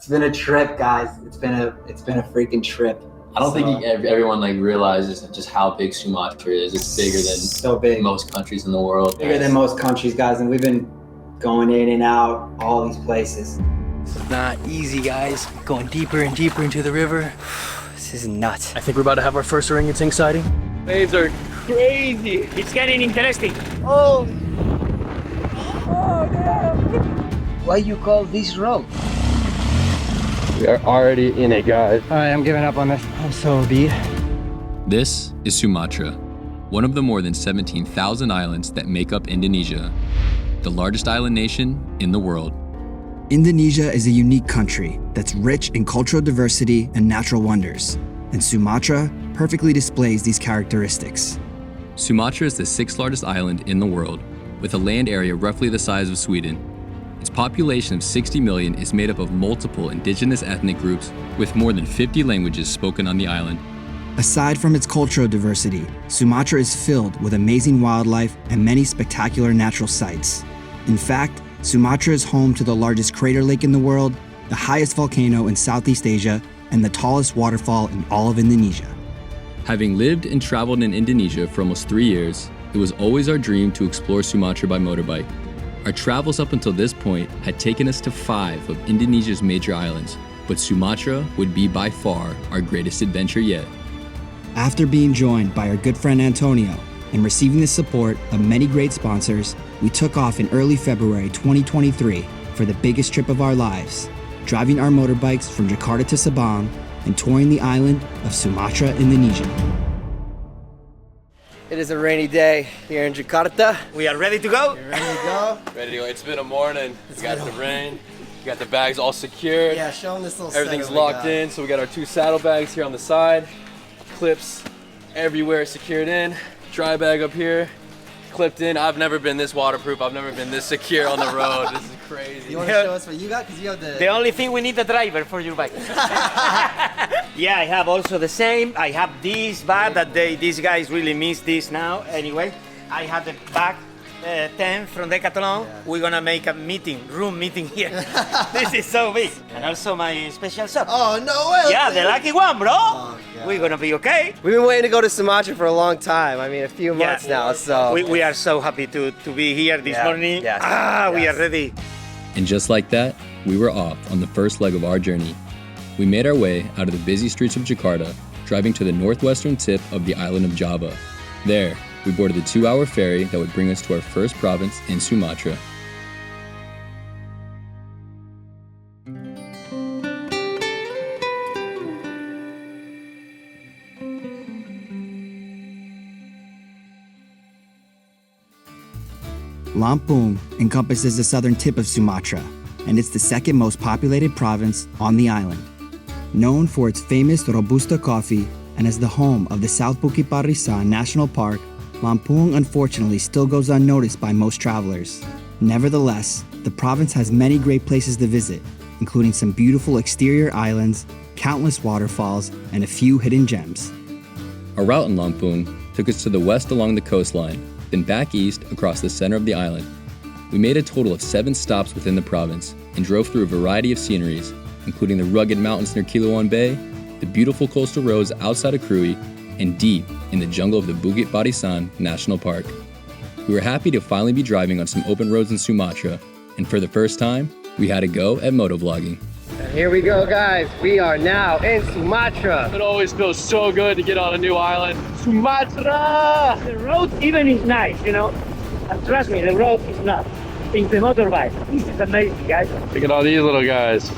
It's been a trip, guys. It's been a freaking trip. I don't think everyone like realizes just how big Sumatra is. It's bigger than most countries in the world. Bigger than most countries, guys, and we've been going in and out all these places. It's not easy, guys. Going deeper and deeper into the river. This is nuts. I think we're about to have our first orangutan sighting. Waves are crazy. It's getting interesting. Oh damn! Why you call this road? We are already in it, guys. All right, I'm giving up on this. I'm so beat. This is Sumatra, one of the more than 17,000 islands that make up Indonesia, the largest island nation in the world. Indonesia is a unique country that's rich in cultural diversity and natural wonders, and Sumatra perfectly displays these characteristics. Sumatra is the 6th largest island in the world, with a land area roughly the size of Sweden. Its population of 60 million is made up of multiple indigenous ethnic groups with more than 50 languages spoken on the island. Aside from its cultural diversity, Sumatra is filled with amazing wildlife and many spectacular natural sights. In fact, Sumatra is home to the largest crater lake in the world, the highest volcano in Southeast Asia, and the tallest waterfall in all of Indonesia. Having lived and traveled in Indonesia for almost 3 years, it was always our dream to explore Sumatra by motorbike. Our travels up until this point had taken us to 5 of Indonesia's major islands, but Sumatra would be by far our greatest adventure yet. After being joined by our good friend Antonio and receiving the support of many great sponsors, we took off in early February 2023 for the biggest trip of our lives, driving our motorbikes from Jakarta to Sabang and touring the island of Sumatra, Indonesia. It is a rainy day here in Jakarta. We are ready to go. Ready to go? Ready to go. It's been a morning. We got the rain. We got the bags all secured. Yeah, show them this little Everything's locked in. So we got our 2 saddlebags here on the side. Clips everywhere secured in. Dry bag up here, clipped in. I've never been this waterproof. I've never been this secure on the road. This is crazy. You want to show us what you got? Because you have The only thing we need a driver for your bike. Yeah, I have also the same. I have this bag that these guys really miss this now. Anyway, I have the bag 10 from Decathlon. Yeah. We're gonna make a room meeting here. This is so big. And also my special sock. Oh, no way! Yeah, the lucky one, bro. Oh, we're gonna be okay. We've been waiting to go to Sumatra for a long time. I mean, a few months now, so. We are so happy to be here this morning. Yes. We are ready. And just like that, we were off on the first leg of our journey. We made our way out of the busy streets of Jakarta, driving to the northwestern tip of the island of Java. There, we boarded the 2-hour ferry that would bring us to our first province in Sumatra. Lampung encompasses the southern tip of Sumatra, and it's the 2nd most populated province on the island. Known for its famous Robusta coffee and as the home of the South Bukit Barisan National Park, Lampung unfortunately still goes unnoticed by most travelers. Nevertheless, the province has many great places to visit, including some beautiful exterior islands, countless waterfalls, and a few hidden gems. Our route in Lampung took us to the west along the coastline, then back east across the center of the island. We made a total of 7 stops within the province and drove through a variety of sceneries, including the rugged mountains near Kilauan Bay, the beautiful coastal roads outside of Krui, and deep in the jungle of the Bukit Barisan National Park. We were happy to finally be driving on some open roads in Sumatra, and for the first time, we had a go at motovlogging. And here we go, guys. We are now in Sumatra. It always feels so good to get on a new island. Sumatra! The road even is nice, you know. And trust me, the road is not. It's the motorbike. This is amazing, guys. Look at all these little guys.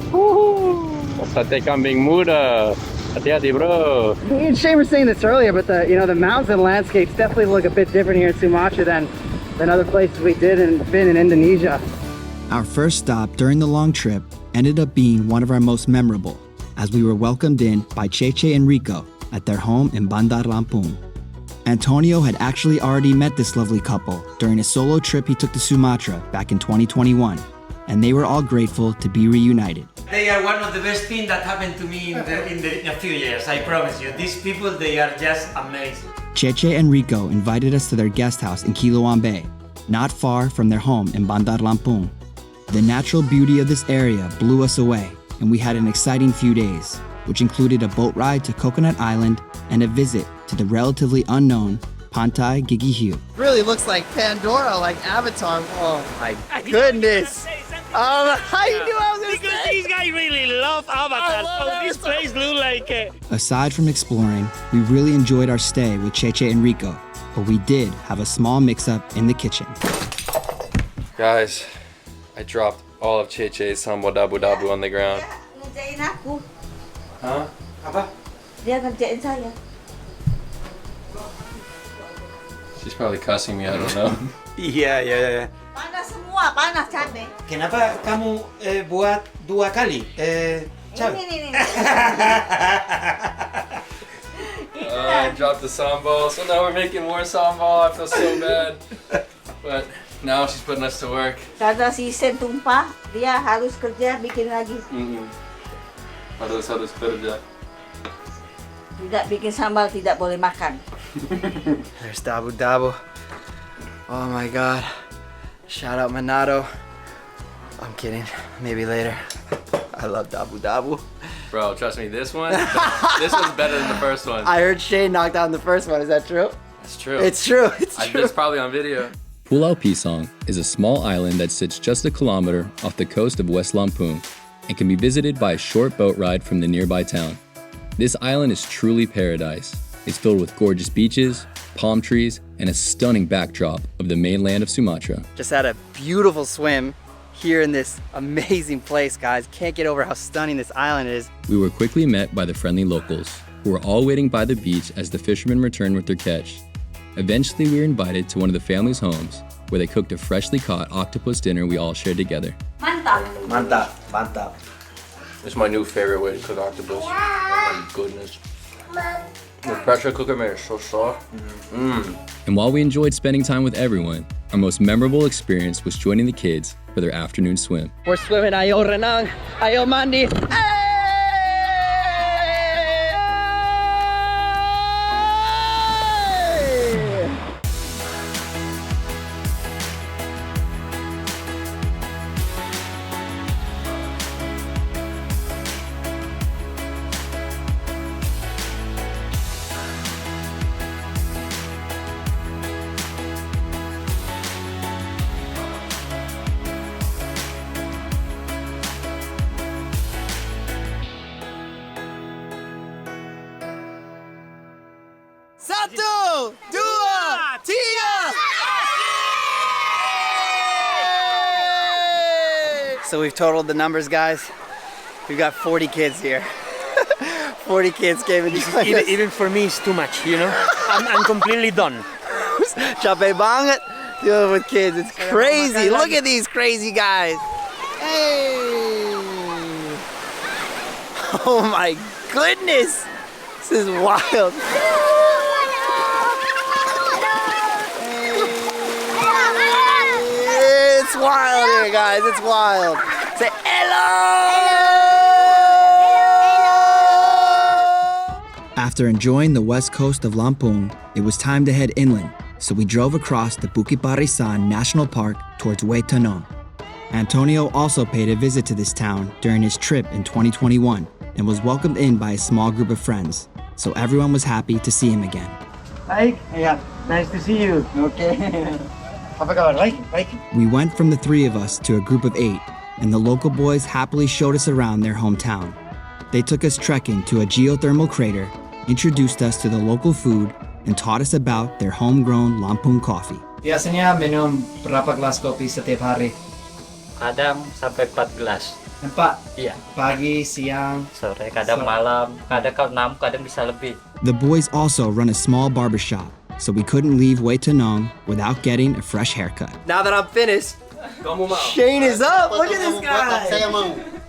Woohoo! Sate kambing muda. Hati-hati, bro. Me and Shane were saying this earlier, but the mountains and landscapes definitely look a bit different here in Sumatra than other places we did and been in Indonesia. Our first stop during the long trip ended up being one of our most memorable, as we were welcomed in by Cheche and Rico at their home in Bandar Lampung. Antonio had actually already met this lovely couple during a solo trip he took to Sumatra back in 2021, and they were all grateful to be reunited. They are one of the best things that happened to me in a few years, I promise you. These people, they are just amazing. Cheche and Rico invited us to their guest house in Kilauan Bay, not far from their home in Bandar Lampung. The natural beauty of this area blew us away, and we had an exciting few days, which included a boat ride to Coconut Island and a visit to the relatively unknown Pantai Gigihiu. Really looks like Pandora, like Avatar. Oh my goodness. How you do? I was gonna Because say. these guys really love Avatar, so this place look like Aside from exploring, we really enjoyed our stay with Cheche and Rico, but we did have a small mix-up in the kitchen. Guys, I dropped all of Cheche's sambal dabu-dabu on the ground. Ngerjain aku. Huh? Apa? Dia ngerjain saya. She's probably cussing me, I don't know. yeah. Panas semua, panas cabai. Kenapa kamu buat 2 kali? Cabai. Ini. I dropped the sambal, so now we're making more sambal. I feel so bad. But now she's putting us to work. Karena sisen tumpah, dia harus kerja bikin lagi. Harus kerja. Tidak bikin sambal, tidak boleh makan. There's Dabu Dabu. Oh my god. Shout out Manado. I'm kidding. Maybe later. I love Dabu Dabu. Bro, trust me, this one's better than the first one. I heard Shane knocked down the first one. Is that true? It's true. It's true. It's true. It's probably on video. Pulau Pisang is a small island that sits just a kilometer off the coast of West Lampung and can be visited by a short boat ride from the nearby town. This island is truly paradise. It's filled with gorgeous beaches, palm trees, and a stunning backdrop of the mainland of Sumatra. Just had a beautiful swim here in this amazing place, guys. Can't get over how stunning this island is. We were quickly met by the friendly locals, who were all waiting by the beach as the fishermen returned with their catch. Eventually, we were invited to one of the family's homes, where they cooked a freshly caught octopus dinner we all shared together. Mantap. It's my new favorite way to cook octopus. Oh my goodness. The pressure cooker made it so soft. And while we enjoyed spending time with everyone, our most memorable experience was joining the kids for their afternoon swim. We're swimming. Ayaw renang. Ayaw mandi. Satu, dua, tiga. So we've totaled the numbers, guys. We've got 40 kids here. 40 kids came and joined us. Even for me, it's too much, you know? I'm completely done. Capek banget dealing with kids. It's crazy. Look at these crazy guys. Hey. Oh my goodness. This is wild. It's wild here, guys. It's wild. Say hello. After enjoying the west coast of Lampung, it was time to head inland, so we drove across the Bukit Barisan National Park towards Wetanong. Antonio also paid a visit to this town during his trip in 2021 and was welcomed in by a small group of friends, so everyone was happy to see him again. Baik, yeah. Nice to see you. Okay. Apa kabar? Baik. We went from the three of us to a group of 8, and the local boys happily showed us around their hometown. They took us trekking to a geothermal crater, introduced us to the local food, and taught us about their homegrown Lampung coffee. Biasanya minum berapa gelas kopi setiap hari? Kadang sampai 4 gelas. 4? Iya. Pagi, siang, sore, kadang malam, kadang 6, kadang bisa lebih. The boys also run a small barbershop, so we couldn't leave Wetanong without getting a fresh haircut. Now that I'm finished, Shane is up. Look at this guy.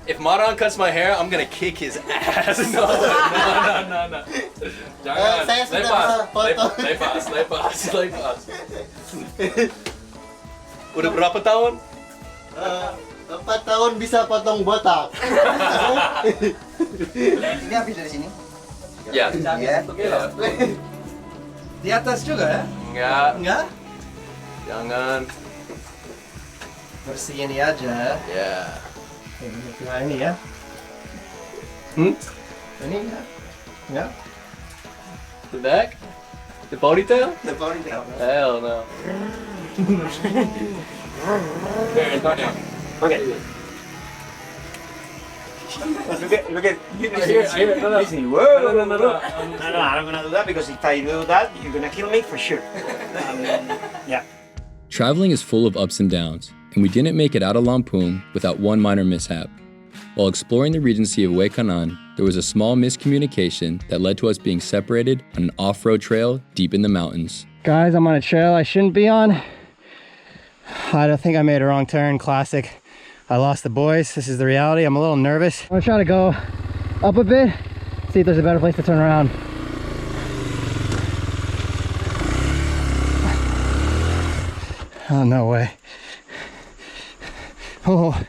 If Maran cuts my hair, I'm gonna kick his ass. No. Jangan. Lepas. Udah berapa tahun? 4 tahun bisa potong botak. Ini habis dari sini? Ya. Di atas juga ya? Enggak. Jangan. Bersih ini aja. Yeah. Nah ini ya. Ini ya. Ya. The back? The ponytail? The ponytail. Hell no. Here, Antonio. Okay. Look at listen. Whoa. No, I'm gonna do that because if I do that, you're gonna kill me for sure. Yeah. Traveling is full of ups and downs, and we didn't make it out of Lampung without one minor mishap. While exploring the Regency of Kanan, there was a small miscommunication that led to us being separated on an off-road trail deep in the mountains. Guys, I'm on a trail I shouldn't be on. I don't think I made a wrong turn, classic. I lost the boys, this is the reality. I'm a little nervous. I'm gonna try to go up a bit, see if there's a better place to turn around. Oh, no way. Oh.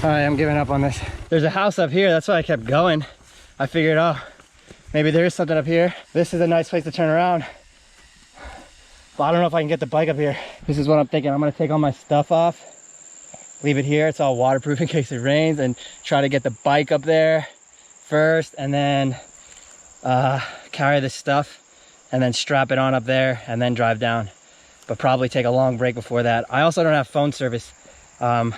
All right, I'm giving up on this. There's a house up here, that's why I kept going. I figured, oh, maybe there is something up here. This is a nice place to turn around. But I don't know if I can get the bike up here. This is what I'm thinking. I'm gonna take all my stuff off, leave it here. It's all waterproof in case it rains, and try to get the bike up there first, and then carry this stuff, and then strap it on up there, and then drive down. But probably take a long break before that. I also don't have phone service. I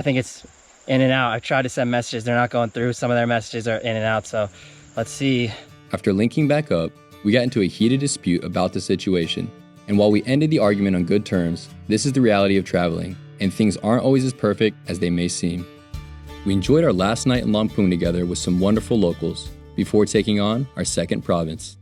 think it's in and out. I've tried to send messages, they're not going through. Some of their messages are in and out, so let's see. After linking back up, we got into a heated dispute about the situation. And while we ended the argument on good terms, this is the reality of traveling, and things aren't always as perfect as they may seem. We enjoyed our last night in Lampung together with some wonderful locals before taking on our second province.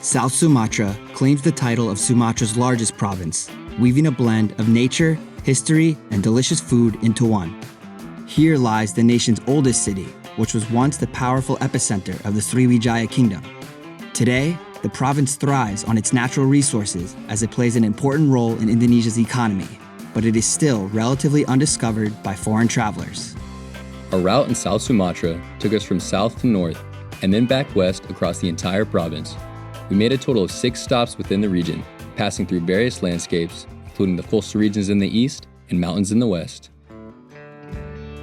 South Sumatra claims the title of Sumatra's largest province, weaving a blend of nature, history, and delicious food into one. Here lies the nation's oldest city, which was once the powerful epicenter of the Sriwijaya kingdom. Today, the province thrives on its natural resources as it plays an important role in Indonesia's economy, but it is still relatively undiscovered by foreign travelers. Our route in South Sumatra took us from south to north and then back west across the entire province. We made a total of 6 stops within the region, passing through various landscapes, including the coastal regions in the east and mountains in the west.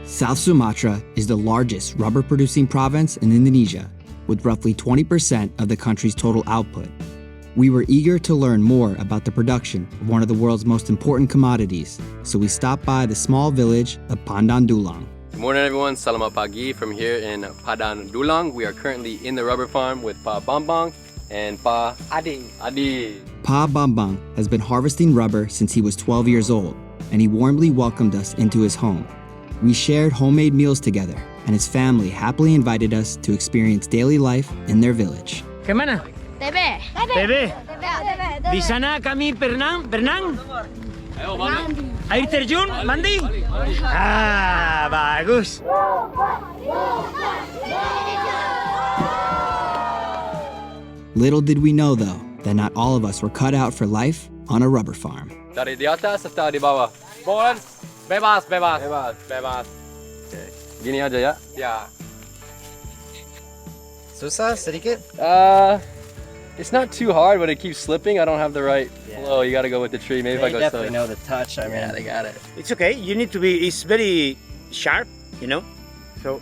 South Sumatra is the largest rubber-producing province in Indonesia, with roughly 20% of the country's total output. We were eager to learn more about the production of one of the world's most important commodities, so we stopped by the small village of Pandan Dulang. Good morning, everyone. Selamat pagi from here in Padang Dulang. We are currently in the rubber farm with Pa Bambang and Pa Adi. Pa Bambang has been harvesting rubber since he was 12 years old, and he warmly welcomed us into his home. We shared homemade meals together, and his family happily invited us to experience daily life in their village. Kemana? TB. TB. Di sana kami berenang. Ayo, mandi. Air terjun, mandi. Ah, bagus. Little did we know, though, that not all of us were cut out for life on a rubber farm. Dari di atas atau di bawah? Bawah. Bebas. Okay. Gini aja ya? Ya. Susah sedikit? It's not too hard, but it keeps slipping. I don't have the right flow. You gotta go with the tree. Maybe if I go definitely slow. know the touch. I mean, Yeah, they got it. It's okay. You need to be. It's very sharp, you know. So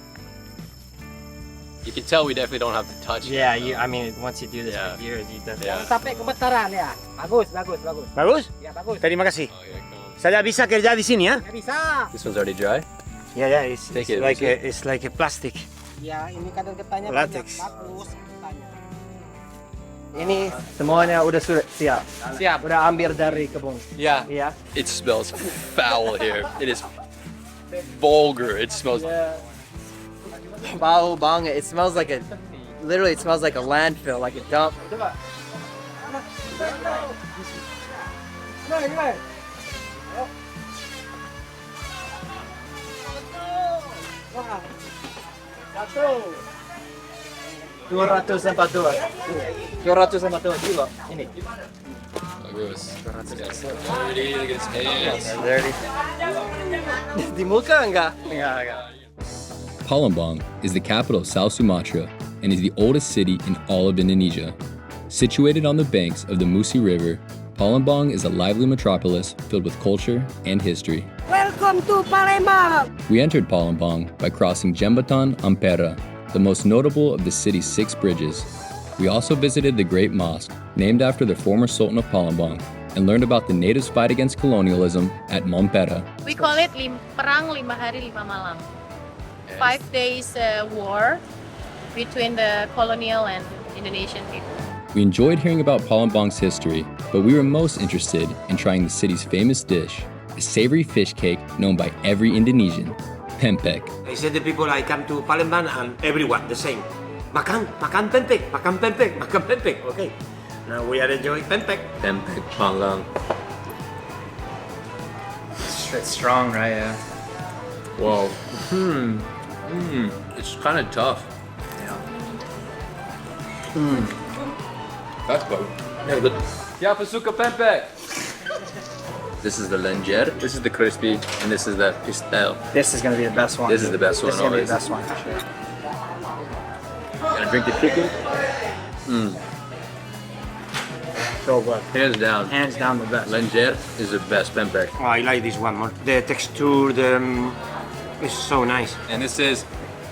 You can tell we definitely don't have the touch. yeah, I mean, once you do this for years, you definitely. Sampai gemetaran ya. Bagus. bagus. Ya bagus. Terima kasih. Oh, yeah, come on. Saya bisa kerja di sini ya. Ya bisa. This one's already dry. Yeah. It's Take it, like let's it's like a plastic. Ya ini kadang getahnya Latex. bagus. Getahnya. Ini semuanya udah siap. Siap. Udah ambil dari kebun. Yeah. Iya. It smells foul here. It is vulgar. It smells. Bau banget. It smells like literally it smells like a landfill, like a dump. $242 kilo. Ini. Bagus. Dirty, look at his hands. Dirty. Di muka enggak? Enggak. Palembang is the capital of South Sumatra and is the oldest city in all of Indonesia. Situated on the banks of the Musi River, Palembang is a lively metropolis filled with culture and history. Welcome to Palembang. We entered Palembang by crossing Jembatan Ampera, the most notable of the city's 6 bridges. We also visited the Great Mosque, named after the former Sultan of Palembang, and learned about the natives' fight against colonialism at Mompera. We call it Perang 5 Hari 5 Malam. 5 days war between the colonial and Indonesian people. We enjoyed hearing about Palembang's history, but we were most interested in trying the city's famous dish, a savory fish cake known by every Indonesian, pempek. I said the people I come to Palembang and everyone the same. Makan pempek, makan pempek, makan pempek. Okay, now we are enjoying pempek. Pempek panggang. It's strong, right? Yeah. Whoa. It's kind of tough. That's good. Yeah, good. Siapa suka pempek? This is the lenjer, this is the crispy, and this is the pistel. This is gonna be the best one. This is the best one. This is gonna be always. the best one for sure. Gonna drink the chicken? So good. Hands down. Hands down the best. Lenjer is the best pempek. Oh, I like this one more. The texture, it's so nice. And this is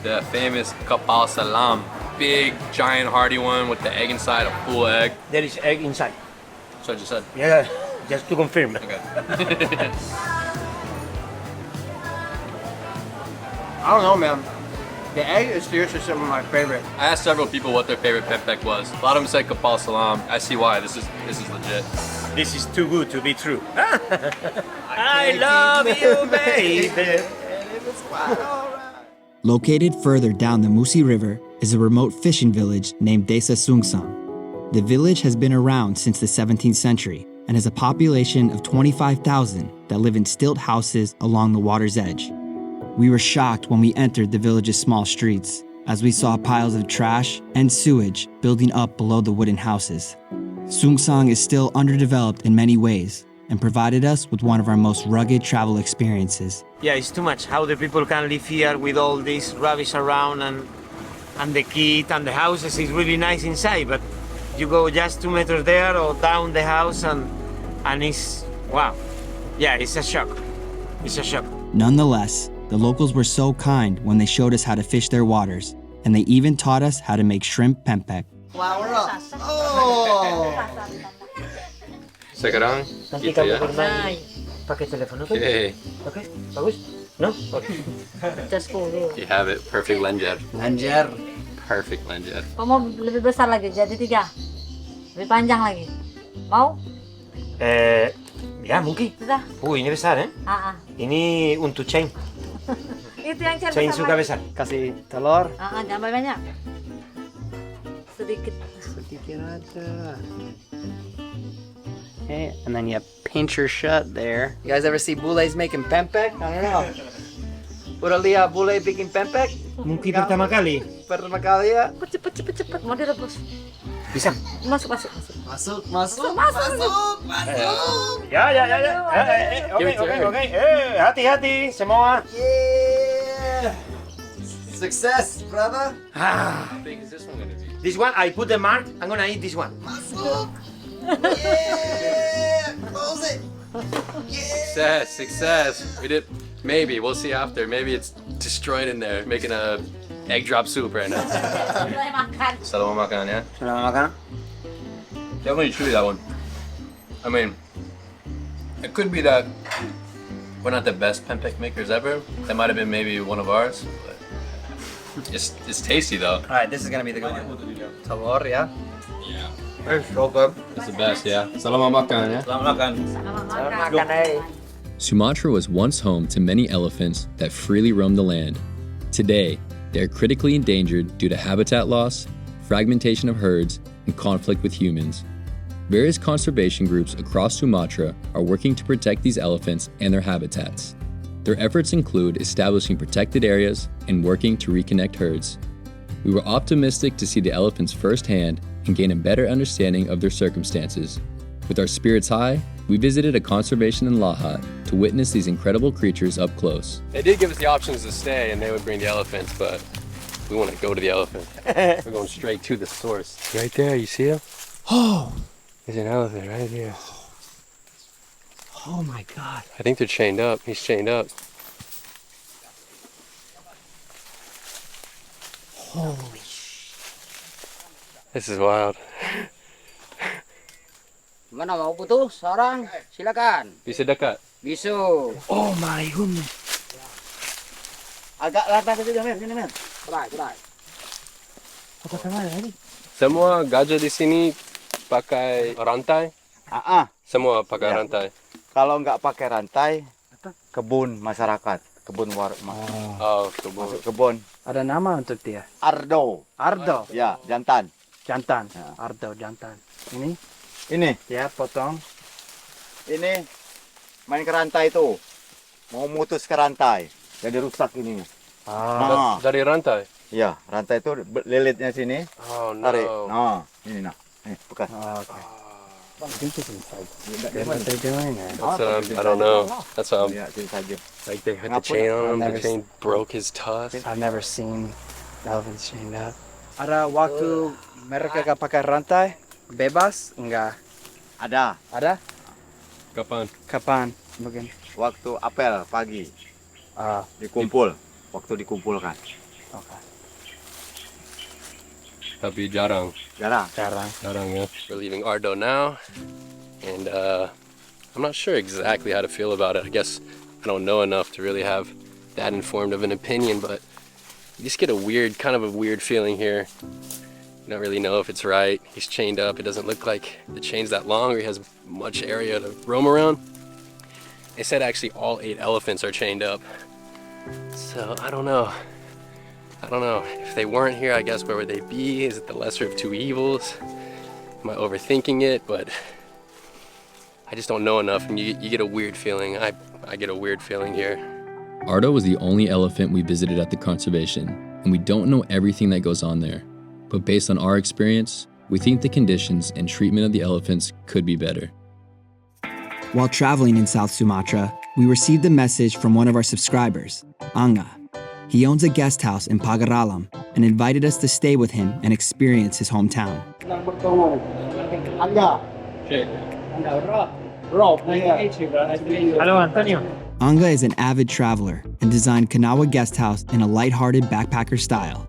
the famous kapal salam. Big, giant, hearty one with the egg inside, a full egg. There is egg inside. So I just said. Yeah, just to confirm. Okay. I don't know, man. The egg is seriously some of my favorite. I asked several people what their favorite pempek was. A lot of them said kapal salam. I see why. This is legit. This is too good to be true. I love you, baby. Located further down the Musi River is a remote fishing village named Desa Sungsang. The village has been around since the 17th century and has a population of 25,000 that live in stilt houses along the water's edge. We were shocked when we entered the village's small streets, as we saw piles of trash and sewage building up below the wooden houses. Sungsang is still underdeveloped in many ways and provided us with one of our most rugged travel experiences. Yeah, it's too much how the people can live here with all this rubbish around and the kid and the houses is really nice inside, but you go just 2 meters there or down the house and it's, wow. Yeah, it's a shock. It's a shock. Nonetheless, the locals were so kind when they showed us how to fish their waters, and they even taught us how to make shrimp pempek. Flower up. Oh! Sekarang Nanti gitu kamu ya. bermain pakai telepon, oke? Okay. Oke, bagus? No? Oke. You have it. Perfect lenjer. Lenjer. Perfect lenjer. Kamu mau lebih besar lagi, jadi 3. Lebih panjang lagi. Mau? Ya mungkin. Sudah? Ini besar, eh? Ini untuk chain. Itu yang cari Chain besar suka lagi. besar. Kasih telur. Jangan banyak. Sedikit. Sedikit aja. Okay, and then you pinch her shut there. You guys ever see bules making pempek? I don't know. Udah lihat bule bikin pempek? Mungkin pertama kali. Pertama kali ya? Cepet. Mau direbus. Bisa. Masuk. Masuk. Ya. Oke. Hati-hati semua. Yeah! Success, brother. How big is this one gonna be? This one, I put the mark. I'm gonna eat this one. Masuk. Yeah! Close it. Yeah! Success. We did. Maybe we'll see after. Maybe it's destroyed in there, making a egg drop soup right now. Mulai makan. Selamat makan ya. Selamat makan. Definitely chewy that one. I mean, it could be that we're not the best pempek makers ever. That might have been maybe one of ours. But it's tasty though. Alright, this is gonna be the good one. Telur ya. It's so good. It's the best, yeah. Selamat makan ya. Selamat makan. Selamat makan. Sumatra was once home to many elephants that freely roamed the land. Today, they are critically endangered due to habitat loss, fragmentation of herds, and conflict with humans. Various conservation groups across Sumatra are working to protect these elephants and their habitats. Their efforts include establishing protected areas and working to reconnect herds. We were optimistic to see the elephants firsthand and gain a better understanding of their circumstances. With our spirits high, we visited a conservation in Lahat to witness these incredible creatures up close. They did give us the options to stay and they would bring the elephants, but we want to go to the elephant. We're going straight to the source. Right there, you see him? Oh! There's an elephant right here. Oh my God. I think they're chained up. He's chained up. Holy This is wild. Mana mau putus seorang? Silakan. Bisa dekat. Bisu. Oh my goodness. Agak lantai ke sini, men. Cerai. Apa kemana ini? Semua gajah di sini pakai rantai. Semua pakai rantai. Kalau nggak pakai rantai, kebun masyarakat, kebun Oh, kebun. Masuk kebun. Ada nama untuk dia? Ardo. Ardo? Ya, jantan. Jantan. Ya. Ardo, jantan. Ini? Ini. Ya, potong. Ini main ke rantai itu. Mau mutus ke rantai. Jadi rusak ini. Dari rantai? Ya, rantai itu lilitnya sini. Oh, no. Tarik. Nah, ini nah. Ini bekas. Okay. I think it's inside. What they're doing there? I don't know. That's what I'm... Ya, sini saja. Like they had the chain on him, the chain broke his tusk. I've never seen elephants chained up. Ada waktu mereka gak pakai rantai? Bebas? Enggak. Ada. Ada? Kapan? Mungkin. Waktu apel pagi. Dikumpul. Waktu dikumpulkan. Okay. Tapi jarang. Jarang. Yeah. We're leaving Ardo now, and I'm not sure exactly how to feel about it. I guess I don't know enough to really have that informed of an opinion, but you just get a weird feeling here. You don't really know if it's right. He's chained up. It doesn't look like the chain's that long, or he has much area to roam around. They said actually all 8 elephants are chained up. So I don't know. If they weren't here, I guess where would they be? Is it the lesser of two evils? Am I overthinking it? But I just don't know enough, and you get a weird feeling. I get a weird feeling here. Ardo was the only elephant we visited at the conservation, and we don't know everything that goes on there. But based on our experience, we think the conditions and treatment of the elephants could be better. While traveling in South Sumatra, we received a message from one of our subscribers, Anga. He owns a guest house in Pagaralam and invited us to stay with him and experience his hometown. Hello, Antonio. Anga is an avid traveler and designed Kanawa Guest House in a lighthearted backpacker style.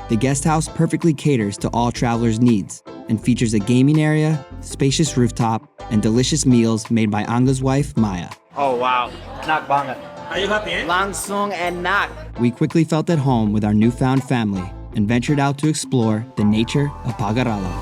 The guest house perfectly caters to all travelers' needs and features a gaming area, spacious rooftop, and delicious meals made by Anga's wife, Maya. Oh wow, enak banget. Are you happy? Langsung enak. We quickly felt at home with our newfound family and ventured out to explore the nature of Pagaralam.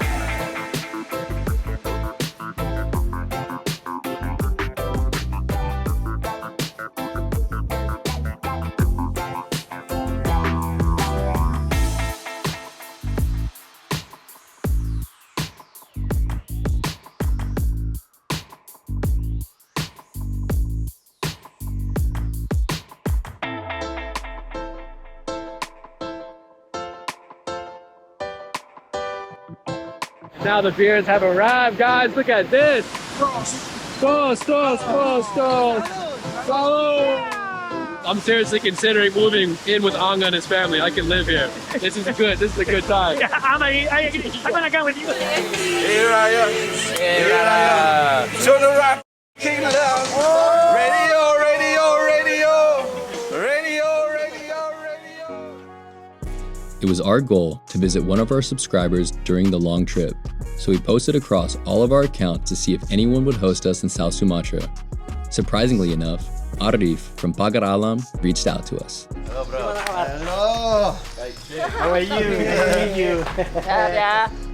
Now the beers have arrived, guys. Look at this. Toast. Salud. I'm seriously considering moving in with Anga and his family. I can live here. This is a good time. I'm gonna go with you. Here I am. So the rock king love. Radio. It was our goal to visit one of our subscribers during the long trip, so we posted across all of our accounts to see if anyone would host us in South Sumatra. Surprisingly enough, Arif from Pagaralam reached out to us. Hello, bro. Hello. How are you?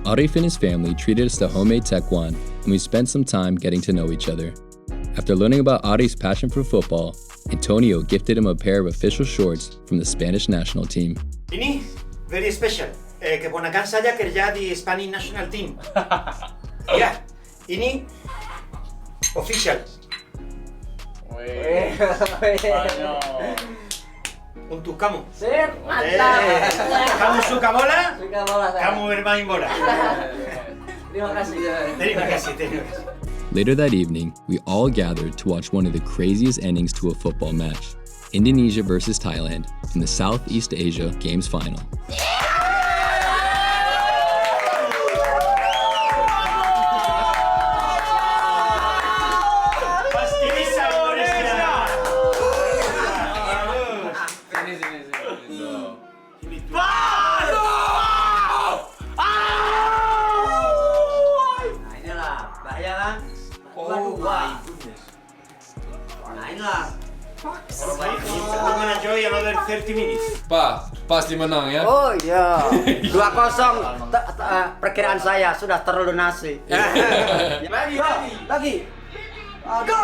Arif and his family treated us to homemade tekwan, and we spent some time getting to know each other. After learning about Arif's passion for football, Antonio gifted him a pair of official shorts from the Spanish national team. Ini very special. Keponakan saya kerja di Spanish national team. Ya, ini official. untuk kamu. Sip, mantap. Kamu suka bola? Suka bola saya. Kamu bermain bola. Terima kasih. Terima kasih, terima kasih. Later that evening, we all gathered to watch one of the craziest endings to a football match, Indonesia versus Thailand in the Southeast Asia Games Final. Pasti menang ya. Oh iya. 2-0. Perkiraan saya sudah terlunasi. Lagi. Go!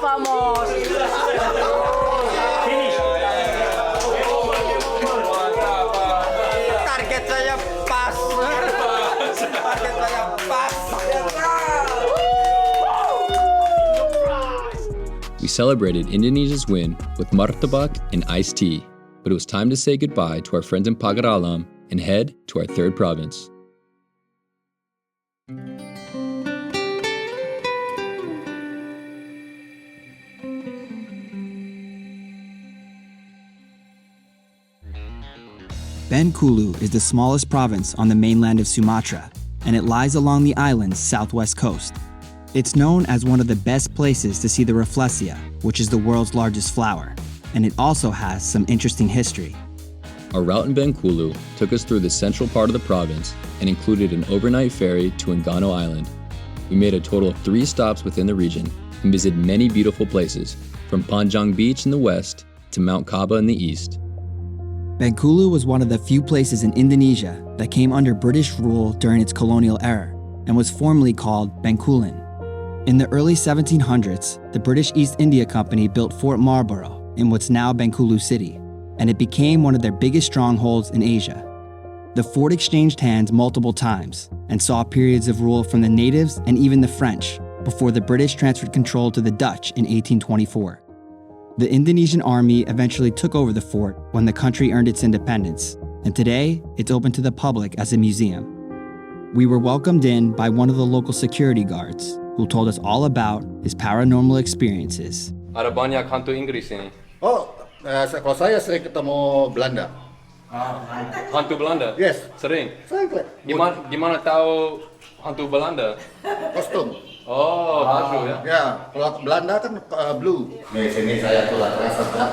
Vamos. Target saya pas. Target saya pas. We celebrated Indonesia's win with martabak and iced tea, but it was time to say goodbye to our friends in Pagar Alam and head to our third province. Bengkulu is the smallest province on the mainland of Sumatra, and it lies along the island's southwest coast. It's known as one of the best places to see the Rafflesia, which is the world's largest flower, and it also has some interesting history. Our route in Bengkulu took us through the central part of the province and included an overnight ferry to Omegamoto Island. We made a total of 3 stops within the region and visited many beautiful places, from Panjang Beach in the west to Mount Kaba in the east. Bengkulu was one of the few places in Indonesia that came under British rule during its colonial era and was formerly called Bengkulen. In the early 1700s, the British East India Company built Fort Marlborough in what's now Bengkulu City, and it became one of their biggest strongholds in Asia. The fort exchanged hands multiple times and saw periods of rule from the natives and even the French before the British transferred control to the Dutch in 1824. The Indonesian army eventually took over the fort when the country earned its independence, and today it's open to the public as a museum. We were welcomed in by one of the local security guards, who told us all about his paranormal experiences. Ada banyak hantu Inggris ini. Oh, kalau saya sering ketemu Belanda. Hantu Belanda? Yes. Sering? Sering. Gimana tahu hantu Belanda? Kostum. Oh, baju ya? Ya, kalau Belanda kan blue. Di sini saya tuh terasa berat.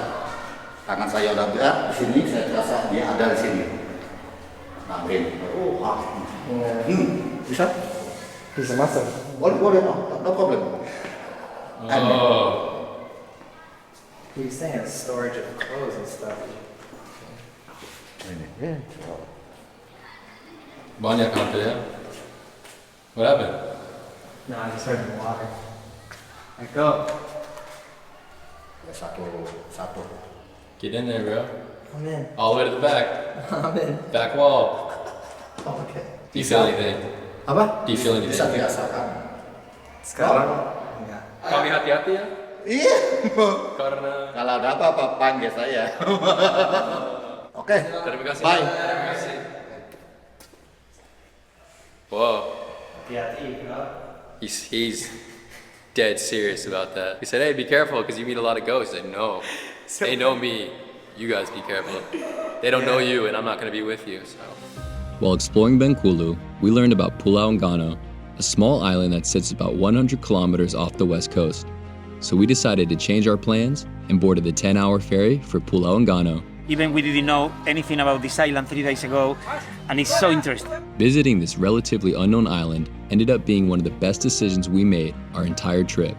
Tangan saya udah berat, di sini saya terasa dia ada di sini. Nah, ini. Bisa? Bisa masuk. Boleh, no problem. Oh. He was saying storage of clothes and stuff. Banyak hantu ya? What happened? No, I just heard in the water. Like, go. Satu. Get in there, bro. I'm in. All the way to the back. I'm in. Back wall. Okay. Do you feel anything? Apa? Do you feel anything? Bisa dirasakan. Sekarang? Enggak. Kami hati-hati ya? Iya. Karena Kalau ada apa-apa panggil saya. Oke. Terima kasih. Bye. Terima kasih. Whoa. Hati-hati, bro. He's dead serious about that. He said, hey, be careful because you meet a lot of ghosts. I said, no. They know me. You guys be careful. They don't know you and I'm not going to be with you. So. While exploring Bengkulu, we learned about Pulau Enggano, a small island that sits about 100 kilometers off the west coast. So we decided to change our plans and boarded the 10-hour ferry for Pulau Enggano. Even we didn't know anything about this island 3 days ago, and it's so interesting. Visiting this relatively unknown island ended up being one of the best decisions we made our entire trip.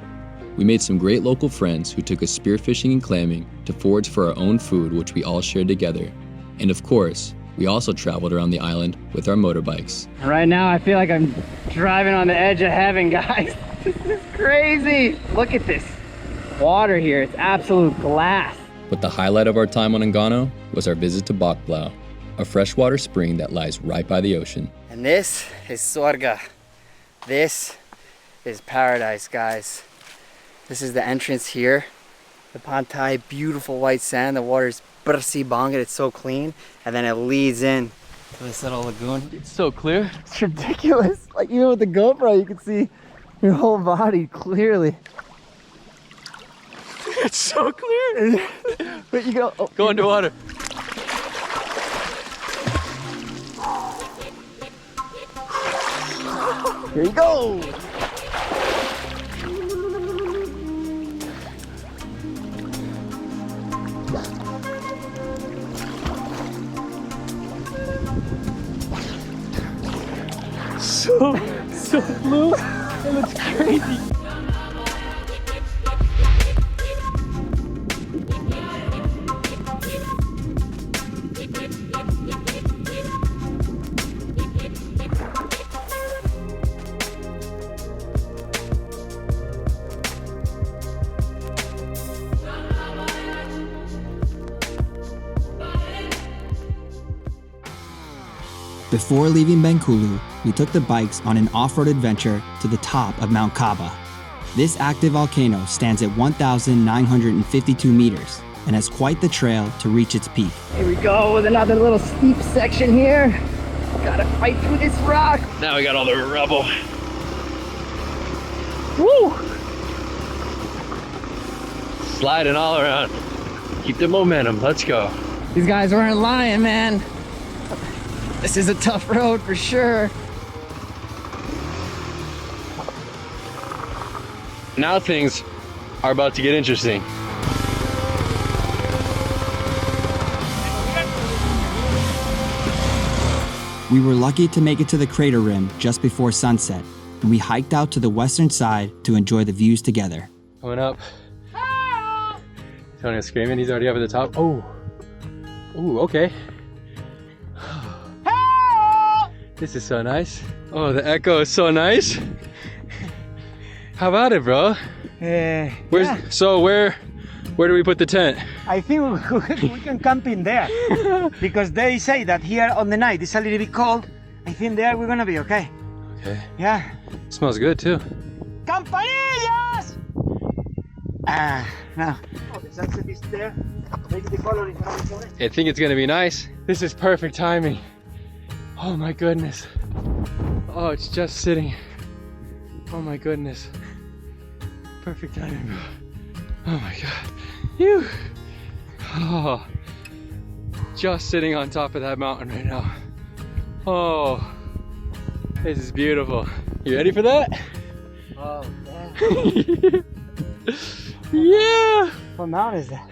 We made some great local friends who took us spearfishing and clamming to forage for our own food, which we all shared together. And of course, we also traveled around the island with our motorbikes. Right now, I feel like I'm driving on the edge of heaven, guys. This is crazy. Look at this water here. It's absolute glass. But the highlight of our time on Enggano was our visit to Bakblau, a freshwater spring that lies right by the ocean. And this is Surga. This is paradise, guys. This is the entrance here. The pantai, beautiful white sand. The water is bersih banget, it's so clean. And then it leads in to this little lagoon. It's so clear. It's ridiculous. Like even with the GoPro, you can see your whole body clearly. It's so clear. But you go. Oh, go underwater. Here you go. So blue. It looks crazy. Before leaving Bengkulu, we took the bikes on an off-road adventure to the top of Mount Kaba. This active volcano stands at 1,952 meters and has quite the trail to reach its peak. Here we go with another little steep section here. Gotta fight through this rock. Now we got all the rubble. Woo! Sliding all around. Keep the momentum, let's go. These guys weren't lying, man. This is a tough road for sure. Now things are about to get interesting. We were lucky to make it to the crater rim just before sunset, and we hiked out to the western side to enjoy the views together. Coming up. Tony's screaming, he's already up at the top. Oh, ooh, okay. This is so nice. Oh, the echo is so nice. How about it, bro? So where do we put the tent? I think we can camp in there because they say that here on the night it's a little bit cold. I think there we're gonna be okay. Okay. Yeah. It smells good too. Campanillas! Now. Oh, the sunset is there. Maybe the color is not important. I think it's gonna be nice. This is perfect timing. Oh my goodness. Oh, it's just sitting. Oh my goodness. Perfect timing, bro. Oh my god. Phew. Oh. Just sitting on top of that mountain right now. Oh. This is beautiful. You ready for that? Oh, yeah. Yeah. What mountain is that?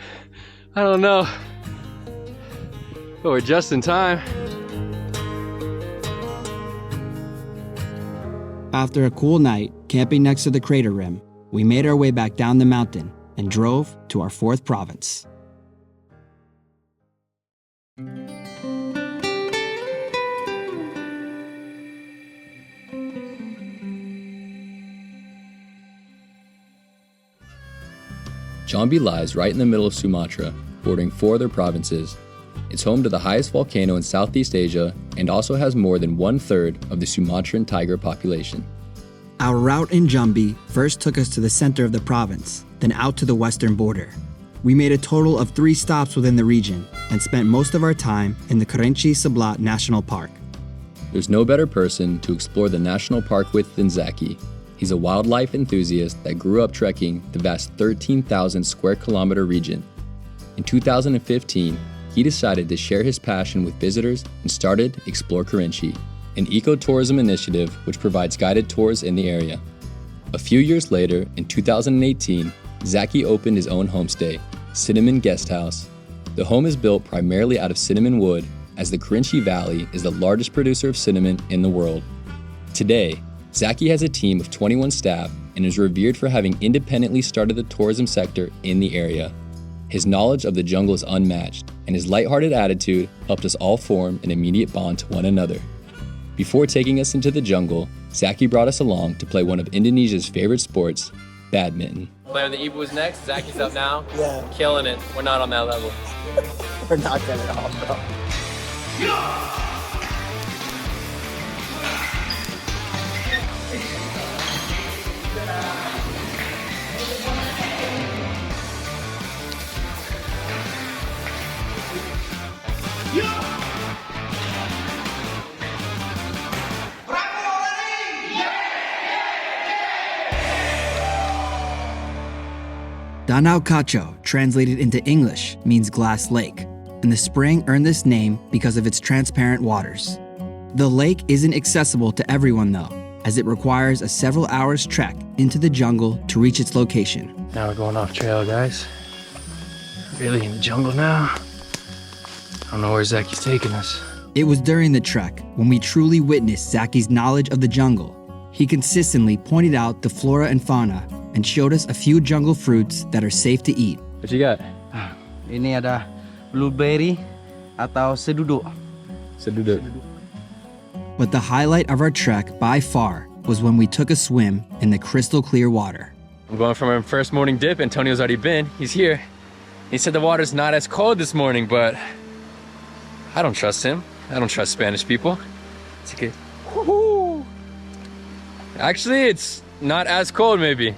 I don't know. But we're just in time. After a cool night camping next to the crater rim, we made our way back down the mountain and drove to our fourth province. Jambi lies right in the middle of Sumatra, bordering 4 other provinces. It's home to the highest volcano in Southeast Asia and also has more than 1/3 of the Sumatran tiger population. Our route in Jambi first took us to the center of the province, then out to the western border. We made a total of 3 stops within the region and spent most of our time in the Kerinci Seblat National Park. There's no better person to explore the national park with than Zaki. He's a wildlife enthusiast that grew up trekking the vast 13,000 square kilometer region. In 2015, he decided to share his passion with visitors and started Explore Kerinci, an ecotourism initiative which provides guided tours in the area. A few years later, in 2018, Zaki opened his own homestay, Cinnamon Guest House. The home is built primarily out of cinnamon wood, as the Kerinci Valley is the largest producer of cinnamon in the world. Today, Zaki has a team of 21 staff and is revered for having independently started the tourism sector in the area. His knowledge of the jungle is unmatched, and his lighthearted attitude helped us all form an immediate bond to one another. Before taking us into the jungle, Zaki brought us along to play one of Indonesia's favorite sports, badminton. Player of the Ibu was next. Zaki's up now. Yeah. Killing it. We're not on that level. We're not good at all, bro. Danau Kacho, translated into English, means glass lake, and the spring earned this name because of its transparent waters. The lake isn't accessible to everyone though, as it requires a several hours trek into the jungle to reach its location. Now we're going off trail, guys. Really in the jungle now. I don't know where Zaki's taking us. It was during the trek when we truly witnessed Zaki's knowledge of the jungle. He consistently pointed out the flora and fauna and showed us a few jungle fruits that are safe to eat. What you got? Ini ada blueberry atau seduduk. Seduduk. But the highlight of our trek by far was when we took a swim in the crystal clear water. I'm going for my first morning dip. Antonio's already been. He's here. He said the water's not as cold this morning, but I don't trust him. I don't trust Spanish people. It's okay. Woo-hoo. Actually, it's not as cold, maybe.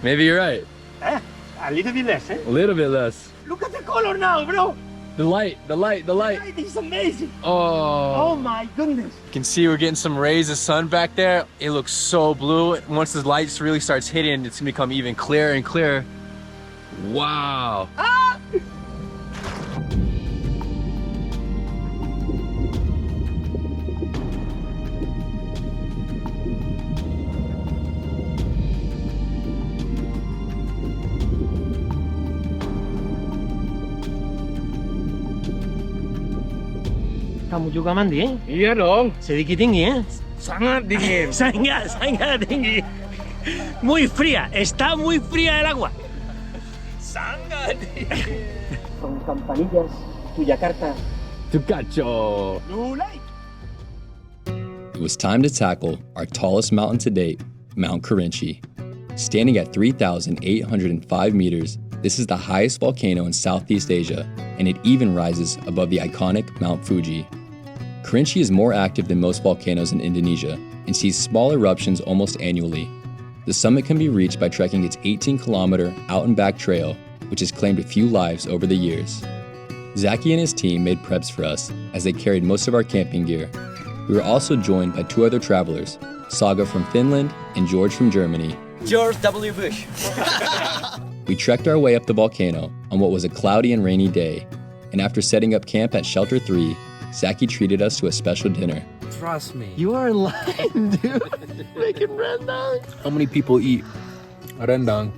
Maybe you're right. A little bit less, eh? A little bit less. Look at the color now, bro. The light. The light is amazing. Oh my goodness. You can see we're getting some rays of sun back there. It looks so blue. Once the light really starts hitting, it's gonna become even clearer and clearer. Wow. Kamu juga mandi, eh? Iya dong. Sedikit tinggi, eh? Sangat dingin. Sangat tinggi. Muy fría, está muy fría el agua. Sangat dingin. From Campanillas to Jakarta. To Cacho. It was time to tackle our tallest mountain to date, Mount Kerinci. Standing at 3,805 meters, this is the highest volcano in Southeast Asia, and it even rises above the iconic Mount Fuji. Kerinci is more active than most volcanoes in Indonesia and sees small eruptions almost annually. The summit can be reached by trekking its 18-kilometer out and back trail, which has claimed a few lives over the years. Zaki and his team made preps for us as they carried most of our camping gear. We were also joined by two other travelers, Saga from Finland and George from Germany. George W. Bush. We trekked our way up the volcano on what was a cloudy and rainy day, and after setting up camp at Shelter 3, Zaki treated us to a special dinner. Trust me. You are in line, dude. Making rendang. How many people eat rendang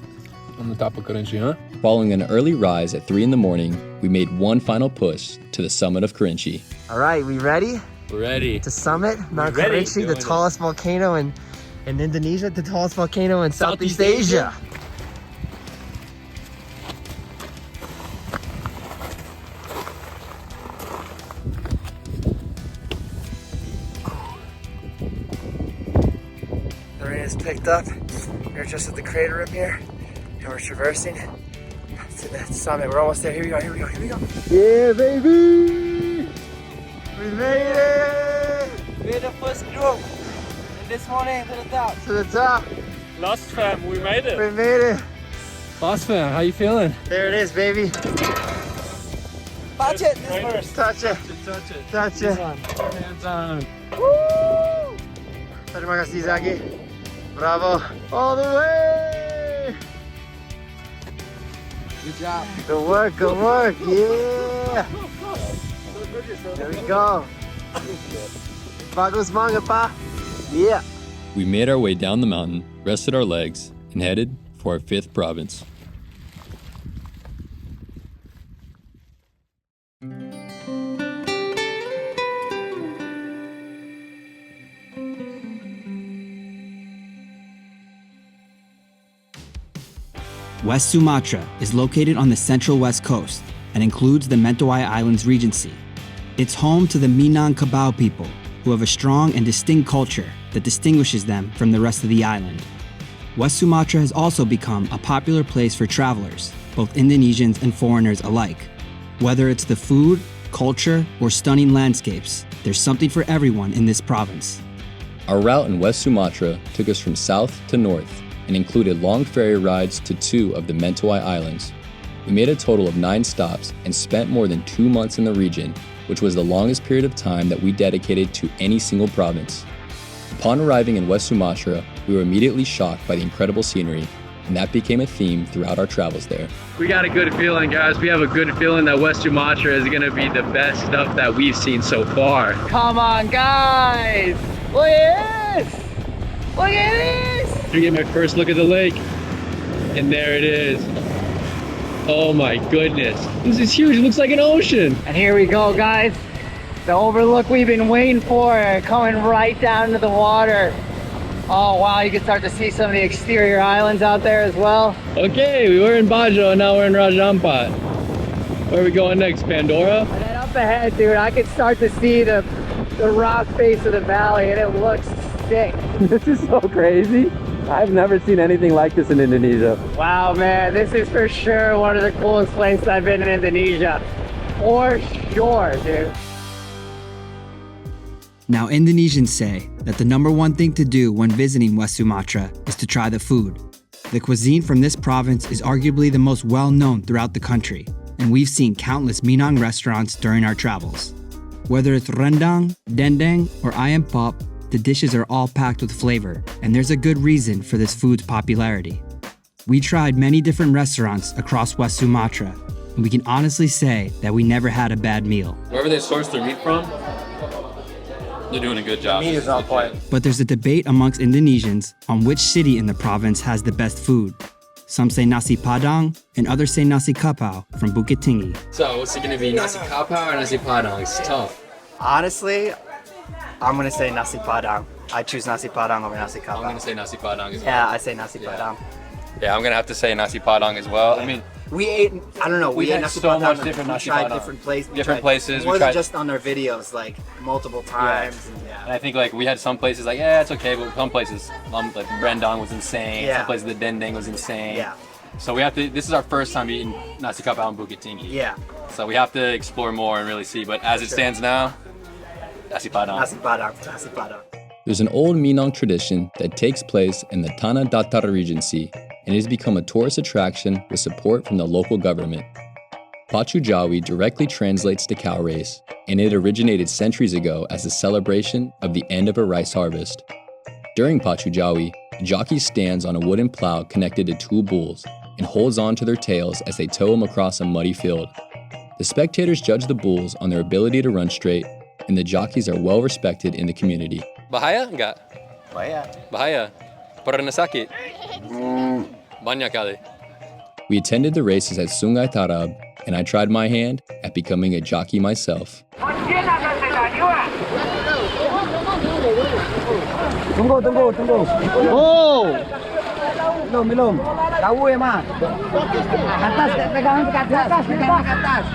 on the top of Kerinci, huh? Following an early rise at 3 in the morning, we made one final push to the summit of Kerinci. All right, we ready? We're ready. To summit Mount Kerinci, the tallest volcano in Indonesia, the tallest volcano in Southeast Asia. The rain is picked up. We're just at the crater rim here, and we're traversing to the summit. We're almost there. Here we go, here we go, here we go. Yeah, baby! We made it! We're the first group. This morning to the top. To the top. Last fam, we made it. We made it. Boss fam, how you feeling? There it is, baby. Touch it first. Touch it. Touch it. Touch it. Hands on. Woo! Terima kasih, Zaki. Bravo. All the way. Good job. Good work, good work. Yeah. There we go. Bagus banget, Pa. Yeah. We made our way down the mountain, rested our legs, and headed for our 5th province. West Sumatra is located on the central west coast and includes the Mentawai Islands Regency. It's home to the Minangkabau people, who have a strong and distinct culture that distinguishes them from the rest of the island. West Sumatra has also become a popular place for travelers, both Indonesians and foreigners alike. Whether it's the food, culture, or stunning landscapes, there's something for everyone in this province. Our route in West Sumatra took us from south to north and included long ferry rides to 2 of the Mentawai Islands. We made a total of 9 stops and spent more than 2 months in the region, which was the longest period of time that we dedicated to any single province. Upon arriving in West Sumatra, we were immediately shocked by the incredible scenery. and that became a theme throughout our travels there. We got a good feeling, guys. We have a good feeling that West Sumatra is gonna be the best stuff that we've seen so far. Come on, guys! Look at this! Look at this! I get my first look at the lake, and there it is. Oh my goodness. This is huge, it looks like an ocean. And here we go, guys. The overlook we've been waiting for, coming right down to the water. Oh wow, you can start to see some of the exterior islands out there as well. Okay, we were in Bajo and now we're in Raja Ampat. Where are we going next, Pandora? And then up ahead, dude, I can start to see the rock face of the valley and it looks sick. This is so crazy. I've never seen anything like this in Indonesia. Wow, man, this is for sure one of the coolest places I've been in Indonesia. For sure, dude. Now, Indonesians say that the #1 thing to do when visiting West Sumatra is to try the food. The cuisine from this province is arguably the most well-known throughout the country, and we've seen countless Minang restaurants during our travels. Whether it's rendang, dendeng, or ayam pop, the dishes are all packed with flavor, and there's a good reason for this food's popularity. We tried many different restaurants across West Sumatra, and we can honestly say that we never had a bad meal. Wherever they source their meat from, they're doing a good job. Meat is on point. But there's a debate amongst Indonesians on which city in the province has the best food. Some say nasi padang, and others say nasi kapau from Bukit Tinggi. So what's it gonna be, nasi kapau or nasi padang? It's tough. Honestly, I'm gonna say nasi padang. I choose nasi padang over nasi kapau. I'm gonna say nasi padang as well. Yeah, I say nasi padang. Yeah, I'm gonna have to say nasi padang as well. I mean, We ate, I don't know, we ate had nasi so padang. much different We nasi tried padang. different places. Different places, More we than tried- just on our videos, like multiple times. Yeah. and I think like we had some places like, yeah, it's okay, but some places, like rendang was insane. Yeah. Some places the dendeng was insane. Yeah. So we have to, this is our first time eating nasi kapau in Bukit Tinggi. Yeah. So we have to explore more and really see, but as it stands now, nasi padang. Nasi padang, nasi padang. There's an old Minang tradition that takes place in the Tanah Datar Regency, and it has become a tourist attraction with support from the local government. Pacu Jawi directly translates to cow race, and it originated centuries ago as a celebration of the end of a rice harvest. During Pacu Jawi, the jockey stands on a wooden plow connected to two bulls and holds on to their tails as they tow him across a muddy field. The spectators judge the bulls on their ability to run straight, and the jockeys are well respected in the community. Bahaya enggak? Bahaya. Bahaya. Pernah sakit? Banyak kali. We attended the races at Sungai Tarab, and I tried my hand at becoming a jockey myself. Tunggu. Oh! Belum. Kau emang. Atas, pegangan ke atas.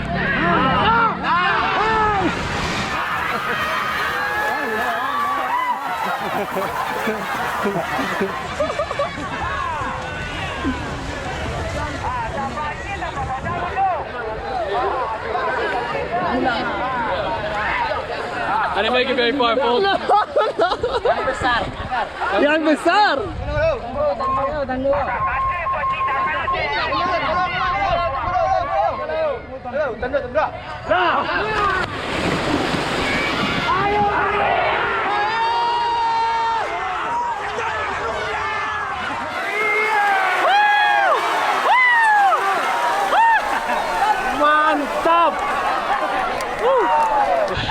I didn't make it very far, folks. Yang besar. Mantap.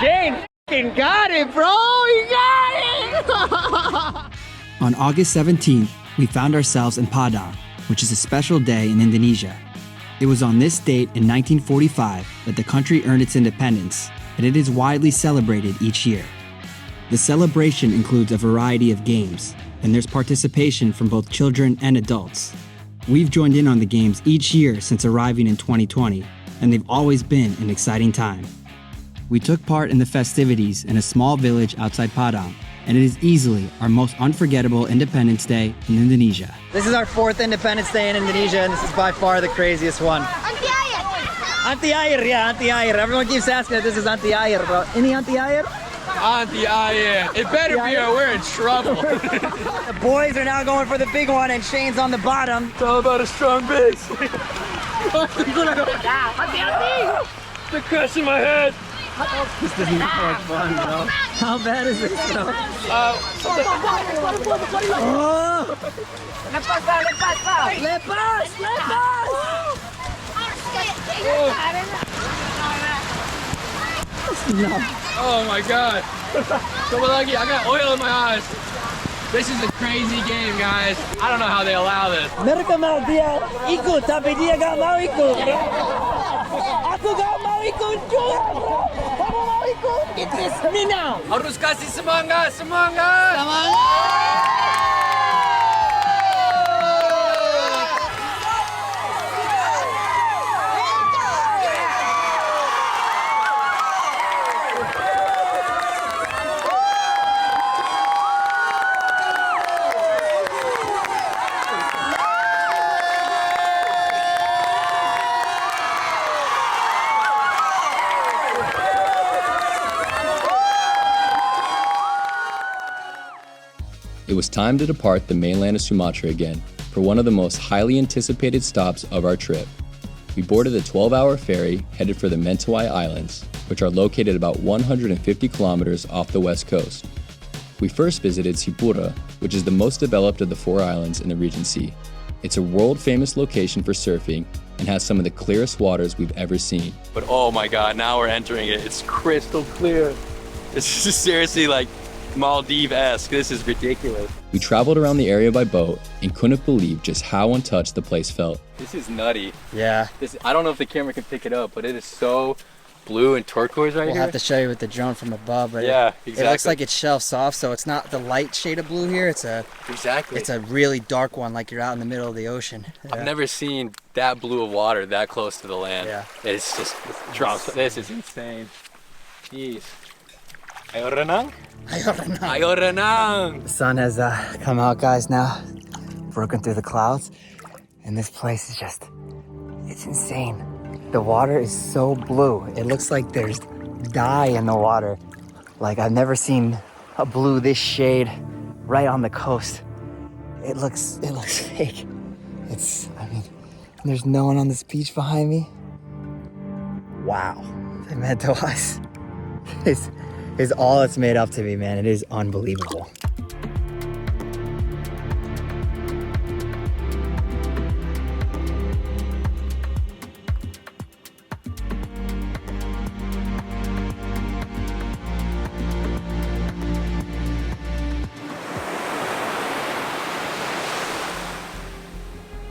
Shane got it, bro. He got it. On August 17th, we found ourselves in Padang, which is a special day in Indonesia. It was on this date in 1945 that the country earned its independence, and it is widely celebrated each year. The celebration includes a variety of games, and there's participation from both children and adults. We've joined in on the games each year since arriving in 2020, and they've always been an exciting time. We took part in the festivities in a small village outside Padang, and it is easily our most unforgettable Independence Day in Indonesia. This is our 4th Independence Day in Indonesia, and this is by far the craziest one. Anti-air, yeah, anti-air. Everyone keeps asking if this is anti-air, bro. Any anti-air? Anti-air. It better be or we're in trouble. The boys are now going for the big one, and Shane's on the bottom. It's all about a strong base. They're crushing my head. This doesn't look like fun, bro. How bad is this, bro? Lepas, Oh my god. Coba lagi, I got oil in my eyes. This is a crazy game, guys. I don't know how they allow this. Mereka mau dia ikut, tapi dia gak mau ikut. Aku gak mau ikut juga, bro. Kamu mau ikut? It is me now. Harus kasih semangat, semangat. It was time to depart the mainland of Sumatra again for one of the most highly anticipated stops of our trip. We boarded a 12-hour ferry headed for the Mentawai Islands, which are located about 150 kilometers off the west coast. We first visited Sipura, which is the most developed of the 4 islands in the Regency. It's a world-famous location for surfing and has some of the clearest waters we've ever seen. But oh my god, now we're entering it. It's crystal clear. This is seriously like Maldives-esque. This is ridiculous. We traveled around the area by boat and couldn't believe just how untouched the place felt. This is nutty. Yeah. I don't know if the camera can pick it up, but it is so blue and turquoise right here. We'll have to show you with the drone from above, but yeah, exactly. It looks like it shelves off, so it's not the light shade of blue here. It's a really dark one, like you're out in the middle of the ocean. Yeah. I've never seen that blue of water that close to the land. Yeah. It's just drops. This is insane. Jeez. Ayo renang? Ayo renang! The sun has come out, guys, now. Broken through the clouds. And this place is just, it's insane. The water is so blue. It looks like there's dye in the water. Like I've never seen a blue this shade right on the coast. It looks fake. I mean, there's no one on this beach behind me. Wow. The Mentawais is all it's made up to be, man. It is unbelievable.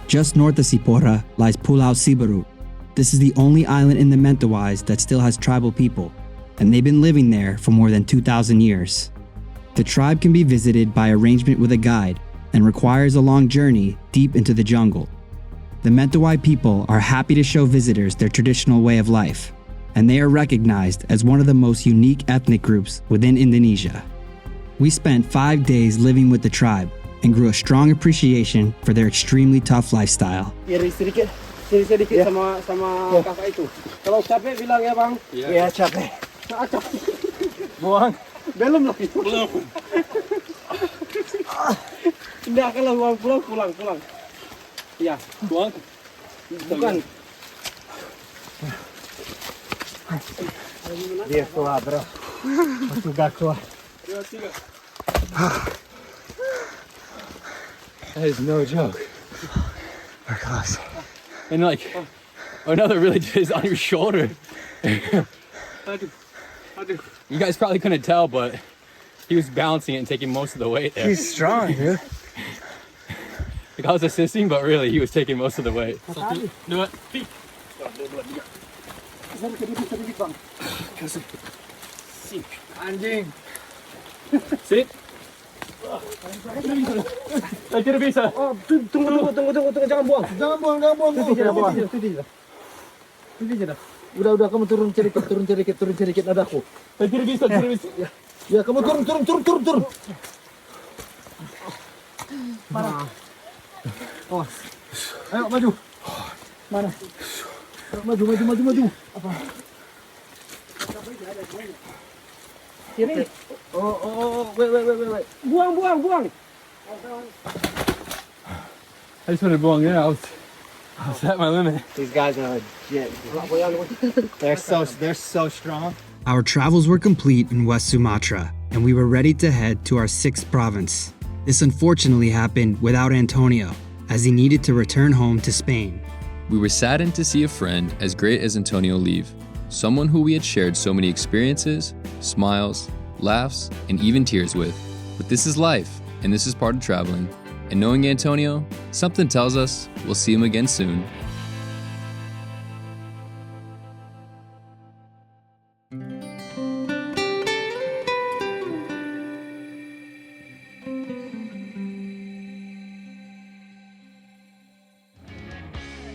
Just north of Sipora lies Pulau Siberut. This is the only island in the Mentawais that still has tribal people, and they've been living there for more than 2,000 years. The tribe can be visited by arrangement with a guide and requires a long journey deep into the jungle. The Mentawai people are happy to show visitors their traditional way of life, and they are recognized as one of the most unique ethnic groups within Indonesia. We spent 5 days living with the tribe and grew a strong appreciation for their extremely tough lifestyle. Iri sedikit sama kakak itu. Kalau capek bilang ya, Bang. Iya, capek. Buang. Belum lagi. Belum. Tidak, kalau pulang. Iya, buang. Bukan. Dia kuat, bro. Aku gak kuat. That is no joke. We're close. And like, another really is on your shoulder. You guys probably couldn't tell, but he was balancing it and taking most of the weight there. He's strong, dude. Like I was assisting, but really he was taking most of the weight. Do it. Anjing. Sit. Tidak bisa. Oh, tunggu, jangan buang. Jangan buang. Tidak. Udah, kamu turun sedikit nadaku. Tidak bisa. Ya, kamu turun. Parah. Oh. Ayo maju. Mana? Maju. Apa? Kiri. Oh, wait. Buang. I just wanted to buang. Yeah, I was at my limit. These guys are legit. They're so strong. Our travels were complete in West Sumatra, and we were ready to head to our 6th province. This unfortunately happened without Antonio, as he needed to return home to Spain. We were saddened to see a friend as great as Antonio leave, someone who we had shared so many experiences, smiles, laughs, and even tears with. But this is life, and this is part of traveling. And knowing Antonio, something tells us we'll see him again soon.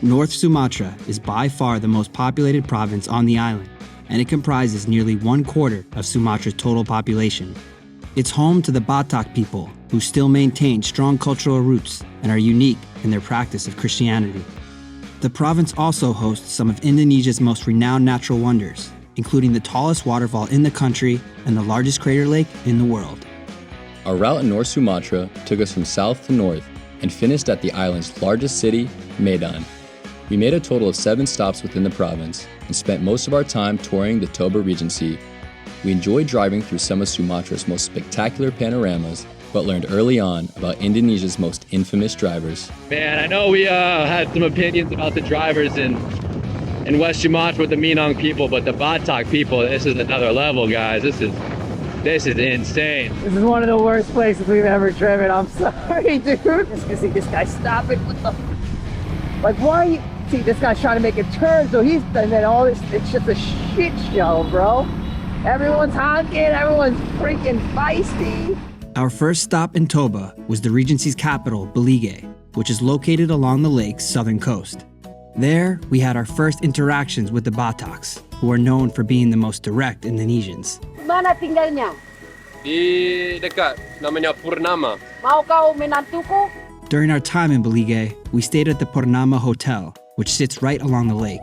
North Sumatra is by far the most populated province on the island, and it comprises nearly 1/4 of Sumatra's total population. It's home to the Batak people, who still maintain strong cultural roots and are unique in their practice of Christianity. The province also hosts some of Indonesia's most renowned natural wonders, including the tallest waterfall in the country and the largest crater lake in the world. Our route in North Sumatra took us from south to north and finished at the island's largest city, Medan. We made a total of 7 stops within the province and spent most of our time touring the Toba Regency. We enjoyed driving through some of Sumatra's most spectacular panoramas, but learned early on about Indonesia's most infamous drivers. Man, I know we had some opinions about the drivers in West Sumatra with the Minang people, but the Batak people, this is another level, guys. This is insane. This is one of the worst places we've ever driven. I'm sorry, dude. Just gonna see this guy stopping. What the? Like, why? You see, this guy's trying to make a turn, so and then all this. It's just a shit show, bro. Everyone's honking. Everyone's freaking feisty. Our first stop in Toba was the Regency's capital, Balige, which is located along the lake's southern coast. There, we had our first interactions with the Bataks, who are known for being the most direct Indonesians. Mana tinggalnya? Di dekat, namanya Purnama. Mau kau menantuku? During our time in Balige, we stayed at the Purnama Hotel, which sits right along the lake.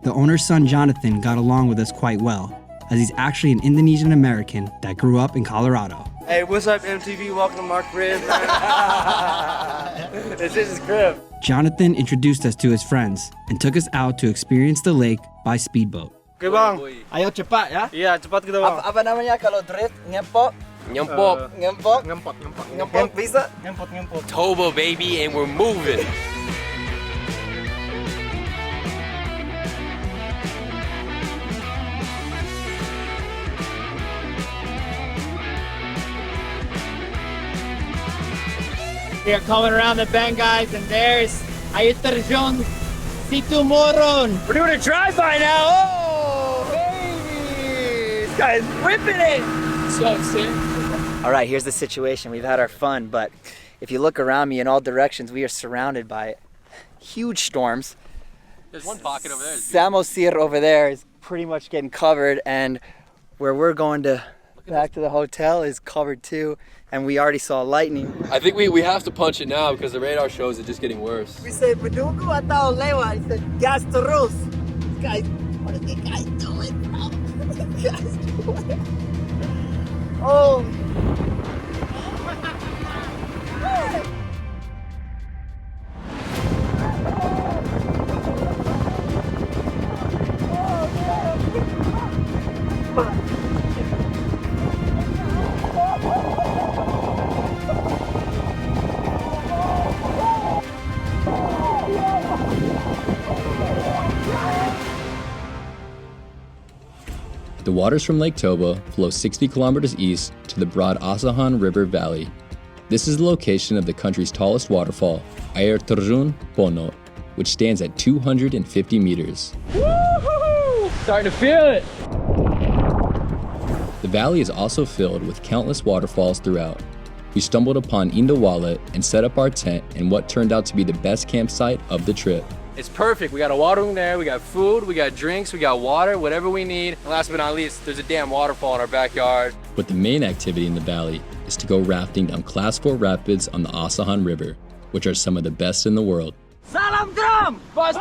The owner's son Jonathan got along with us quite well, as he's actually an Indonesian American that grew up in Colorado. Hey, what's up, MTV? Welcome to my crib, man. This is his crib. Jonathan introduced us to his friends and took us out to experience the lake by speedboat. Oke bang, ayo cepat ya. Iya cepat kita bang. Apa namanya kalau drift? Ngempok. Ngempok bisa? Ngempok. Toba, baby, and we're moving. We are coming around the bend, guys, and there's Air Terjun Situ Moron. We're doing a drive-by now. Oh, baby! This guy's ripping it. So sick. All right, here's the situation. We've had our fun, but if you look around me in all directions, we are surrounded by huge storms. There's one pocket over there. Samosir over there is pretty much getting covered, and where we're going to back to the hotel is covered too, and we already saw lightning. I think we have to punch it now because the radar shows it just getting worse. We say menunggu atau lewat. He said gas terus. Guys, what is this guy doing, bro? What is this guy doing? Oh. The waters from Lake Toba flow 60 kilometers east to the broad Asahan River Valley. This is the location of the country's tallest waterfall, Air Terjun Pono, which stands at 250 meters. Woo-hoo-hoo! Starting to feel it. The valley is also filled with countless waterfalls throughout. We stumbled upon Indowalet and set up our tent in what turned out to be the best campsite of the trip. It's perfect. We got a water room there, we got food, we got drinks, we got water, whatever we need. And last but not least, there's a damn waterfall in our backyard. But the main activity in the valley is to go rafting down Class 4 rapids on the Asahan River, which are some of the best in the world. Salam drum! Bos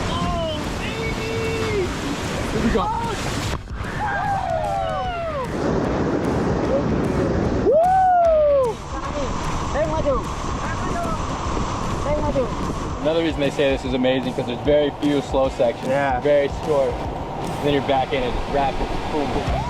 Oh, baby! Here we go. Another reason they say this is amazing because there's very few slow sections. Yeah. Very short. And then you're back in it, it's rapid. Boom, boom.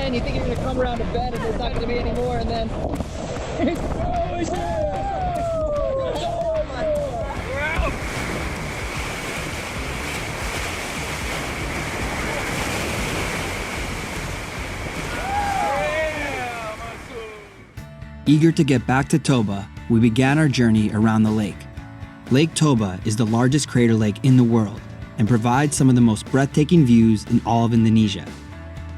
You think you're gonna come around a bend and there's not gonna be any more, and then Eager to get back to Toba, we began our journey around the lake. Lake Toba is the largest crater lake in the world and provides some of the most breathtaking views in all of Indonesia.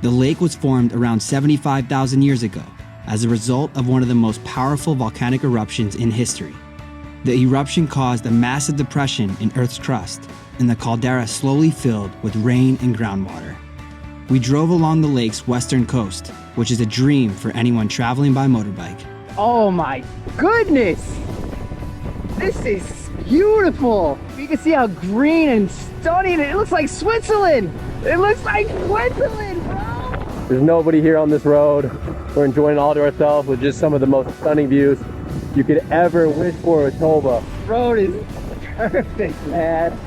The lake was formed around 75,000 years ago as a result of one of the most powerful volcanic eruptions in history. The eruption caused a massive depression in Earth's crust, and the caldera slowly filled with rain and groundwater. We drove along the lake's western coast, which is a dream for anyone traveling by motorbike. oh my goodness! This is beautiful! You can see how green and stunning it looks like Switzerland! It looks like Switzerland, bro! There's nobody here on this road. We're enjoying all to ourselves with just some of the most stunning views you could ever wish for with Toba. Road is perfect, man.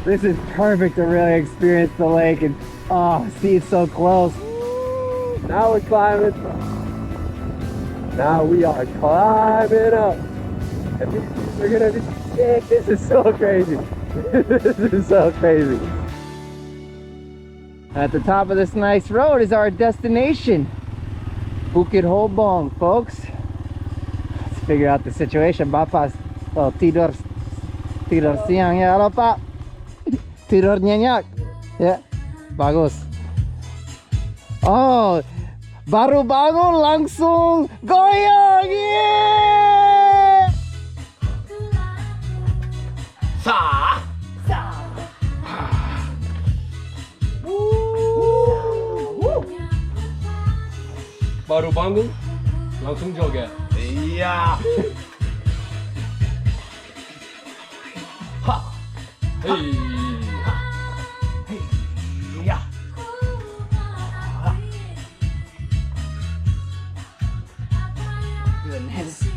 This is perfect to really experience the lake and see it so close. Now we're climbing. Now we are climbing up. And these views are gonna be sick. This is so crazy. This is so crazy. At the top of this nice road is our destination, Bukit Hobong, folks. Let's figure out the situation. Bapak tidur siang ya, halo Pak. Tidur nyenyak, ya, bagus. Oh, baru bangun langsung goyang, yeah! Baru bangun, langsung joget. Iya. Ha. Hey. Iya. Goodness.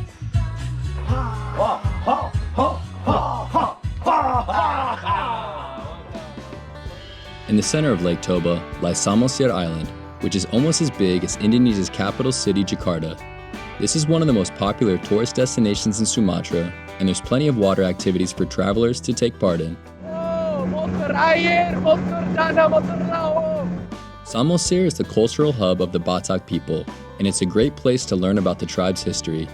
In the center of Lake Toba lies Samosir Island, which is almost as big as Indonesia's capital city, Jakarta. This is one of the most popular tourist destinations in Sumatra, and there's plenty of water activities for travelers to take part in. Samosir is the cultural hub of the Batak people, and it's a great place to learn about the tribe's history.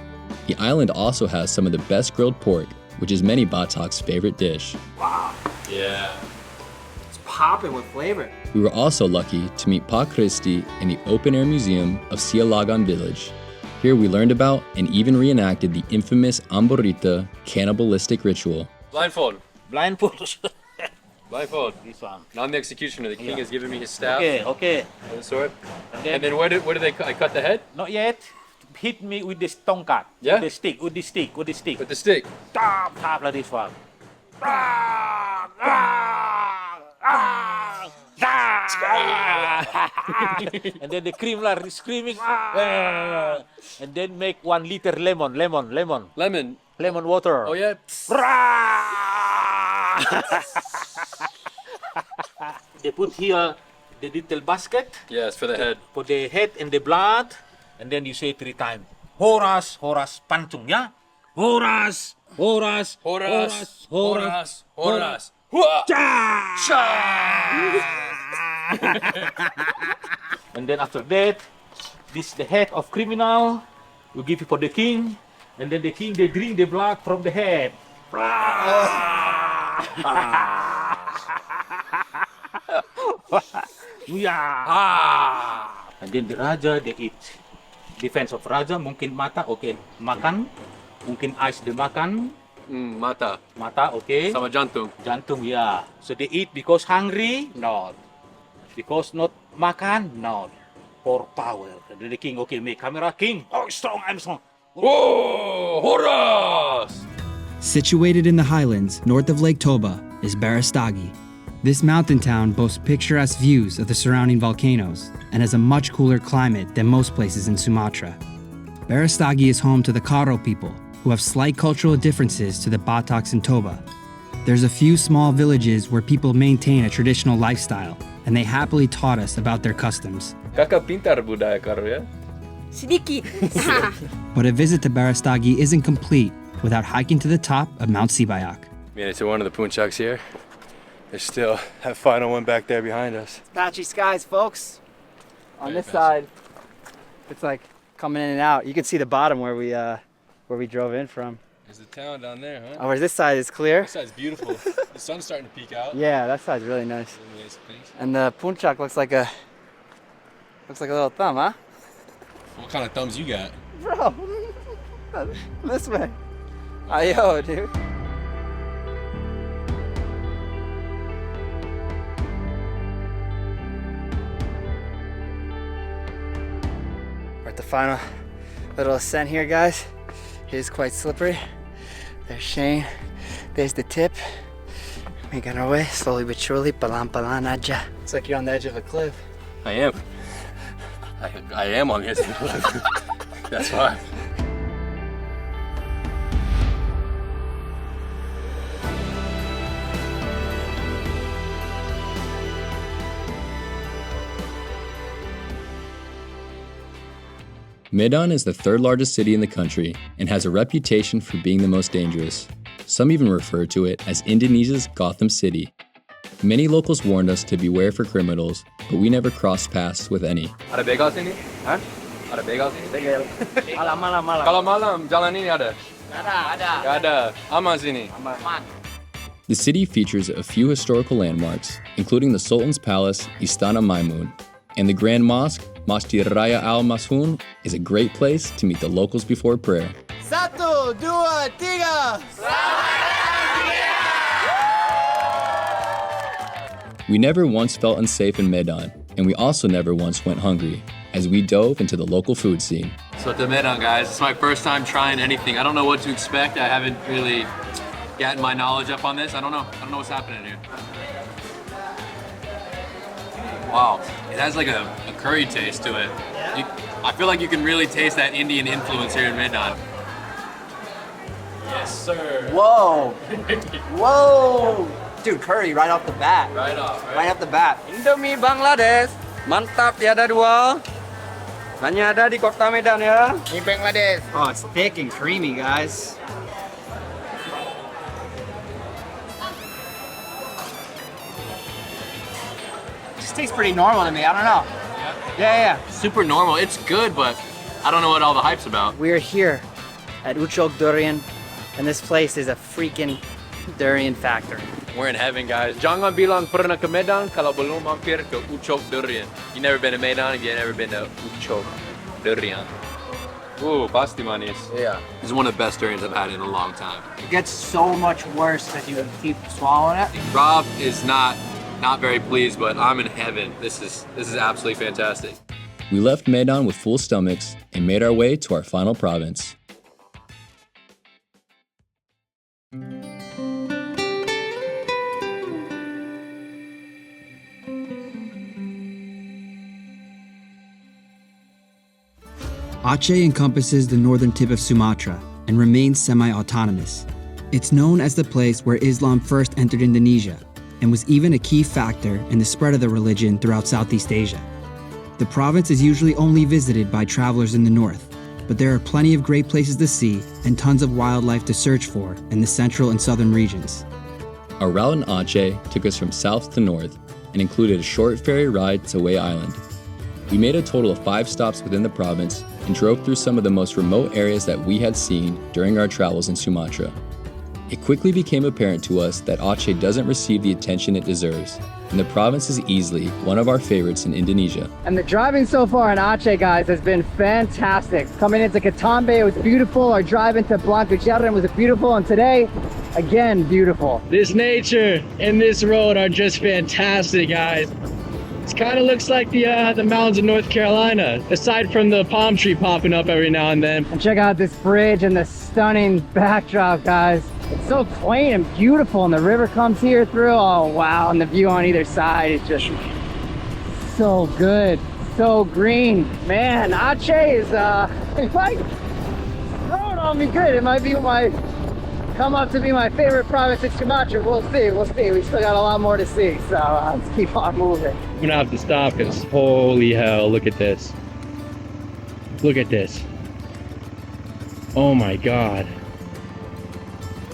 The island also has some of the best grilled pork, which is many Batak's favorite dish. Wow. Yeah. It's popping with flavor. We were also lucky to meet Pa Christie in the open-air museum of Sialagan village. Here we learned about and even reenacted the infamous Amborita cannibalistic ritual. Blindfold. Blindfold. Blindfold. This one. Now I'm the executioner. The king has given me his staff. Okay. And the sword. And then where did they cut? I cut the head? Not yet. Hit me with this tongkat. Yeah? With the stick. With the stick. With the stick. Tap like this one. And then the cream are screaming. And then make 1 liter lemon water. Oh yeah. They put here the little basket. Yes, for the head. For the head and the blood. And then you say 3 times. Horas, horas, pancung, ya? Horas, horas, horas, horas, horas. And then after that, this is the head of criminal. We give it for the king. And then the king, they drink the blood from the head. And then the Raja, they eat. Defense of Raja, mungkin mata, okay. Makan. Mungkin ice, they makan. Mata. Mata, okay. Sama jantung. Jantung, yeah. So they eat because hungry? No. Because not makan? No. for power. The king, okay, me camera king. Oh, strong, I'm strong. Whoa, Horas! Situated in the highlands north of Lake Toba is Barastagi. This mountain town boasts picturesque views of the surrounding volcanoes and has a much cooler climate than most places in Sumatra. Barastagi is home to the Karo people, who have slight cultural differences to the Bataks and Toba. There's a few small villages where people maintain a traditional lifestyle, and they happily taught us about their customs. Kakak pintar budaya Karo ya? Sedikit. But a visit to Barastagi isn't complete without hiking to the top of Mount Sibayak. Made it to one of the Punchaks here. There's still that final one back there behind us. Patchy skies, folks. On this side, it's like coming in and out. You can see the bottom where we drove in from. There's the town down there, huh? Oh, whereas this side is clear. This side's beautiful. The sun's starting to peek out. Yeah, that side's really nice. And the Punchak looks like a little thumb, huh? What kind of thumbs you got? Bro, this way. Ayo, dude. We're at the final little ascent here, guys. It is quite slippery. There's Shane. There's the tip. Making our way slowly but surely. Palan palan aja. It's like you're on the edge of a cliff. I am. I am on the edge of the cliff. That's why. Medan is the third largest city in the country and has a reputation for being the most dangerous. Some even refer to it as Indonesia's Gotham City. Many locals warned us to beware for criminals, but we never crossed paths with any. Ada begal sini? Hah? Ada begal sini? Begal. Malam. Kalau malam jalan ini ada? Ada. Gak ada. Aman sini. Aman. The city features a few historical landmarks, including the Sultan's Palace, Istana Maimun, and the Grand Mosque, Masjid Raya Al Mashun, is a great place to meet the locals before prayer. 1, 2, 3. We never once felt unsafe in Medan, and we also never once went hungry, as we dove into the local food scene. So to Medan, guys, it's my first time trying anything. I don't know what to expect. I haven't really gotten my knowledge up on this. I don't know what's happening here. Wow, it has like a curry taste to it. I feel like you can really taste that Indian influence here in Medan. Yes, sir. Whoa. Whoa. Dude, curry right off the bat. Right off the bat. Indomie Bangladesh, mantap tiada dua. Hanya ada di kota Medan ya. Ini Bangladesh. Oh, it's thick and creamy, guys. Just tastes pretty normal to me. I don't know. Yeah. Super normal. It's good, but I don't know what all the hype's about. We're here at Ucok Durian, and this place is a freaking durian factory. We're in heaven, guys. Jangan bilang pernah ke Medan kalau belum mampir ke Ucok Durian. You never been to Medan if you never been to Ucok Durian. Ooh, pasti manis. Yeah. This is one of the best durians I've had in a long time. It gets so much worse as you keep swallowing it. Rob is not very pleased, but I'm in heaven. This is absolutely fantastic. We left Medan with full stomachs and made our way to our final province. Aceh encompasses the northern tip of Sumatra and remains semi-autonomous. It's known as the place where Islam first entered Indonesia and was even a key factor in the spread of the religion throughout Southeast Asia. The province is usually only visited by travelers in the north, but there are plenty of great places to see and tons of wildlife to search for in the central and southern regions. Our route in Aceh took us from south to north and included a short ferry ride to Wei Island. We made a total of 5 stops within the province and drove through some of the most remote areas that we had seen during our travels in Sumatra. It quickly became apparent to us that Aceh doesn't receive the attention it deserves, and the province is easily one of our favorites in Indonesia. And the driving so far in Aceh, guys, has been fantastic. Coming into Katambe, it was beautiful. Our drive into Blancajarran was beautiful, and today, again, beautiful. This nature and this road are just fantastic, guys. It kind of looks like the mountains of North Carolina, aside from the palm tree popping up every now and then. And check out this bridge and the stunning backdrop, guys. It's so quaint and beautiful, and the river comes here through. Oh wow, and the view on either side is just so good, so green. Man, Aceh is it might throw it on me good. It might be come up to be my favorite province in Sumatra. We'll see, we still got a lot more to see, so let's keep on moving. I'm gonna have to stop because holy hell, look at this. Look at this. Oh my god.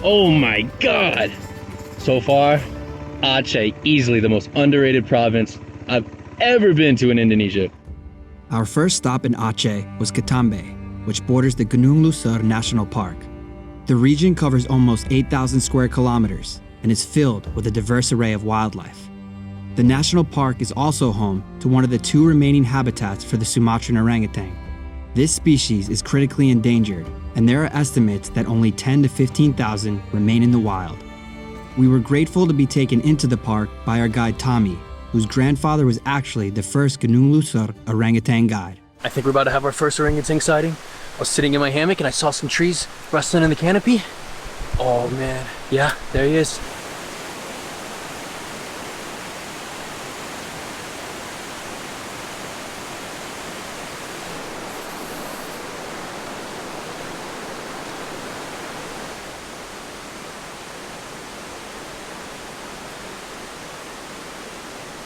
Oh my god. So far, Aceh, easily the most underrated province I've ever been to in Indonesia. Our first stop in Aceh was Ketambe, which borders the Gunung Lusur National Park. The region covers almost 8,000 square kilometers and is filled with a diverse array of wildlife. The national park is also home to one of the 2 remaining habitats for the Sumatran orangutan. This species is critically endangered, and there are estimates that only 10 to 15,000 remain in the wild. We were grateful to be taken into the park by our guide Tommy, whose grandfather was actually the first Gunung Lusur orangutan guide. I think we're about to have our first orangutan sighting. I was sitting in my hammock and I saw some trees rustling in the canopy. Oh man, yeah, there he is.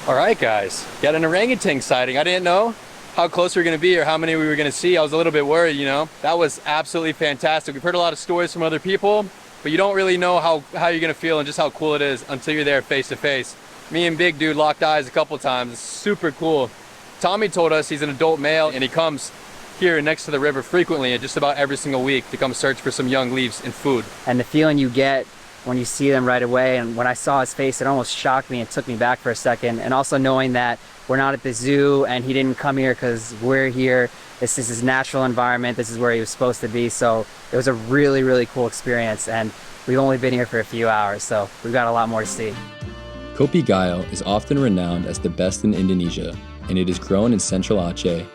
All right, guys, got an orangutan sighting. I didn't know how close we were gonna be or how many we were gonna see. I was a little bit worried, you know. That was absolutely fantastic. We've heard a lot of stories from other people, but you don't really know how you're gonna feel and just how cool it is until you're there face to face. Me and Big Dude locked eyes a couple times. It's super cool. Tommy told us he's an adult male and he comes here next to the river frequently and just about every single week to come search for some young leaves and food. And the feeling you get when you see them right away, and when I saw his face, it almost shocked me and took me back for a second. And also knowing that we're not at the zoo and he didn't come here because we're here. This is his natural environment. This is where he was supposed to be. So it was a really, really cool experience. And we've only been here for a few hours, so we've got a lot more to see. Kopi Gayo is often renowned as the best in Indonesia, and it is grown in central Aceh.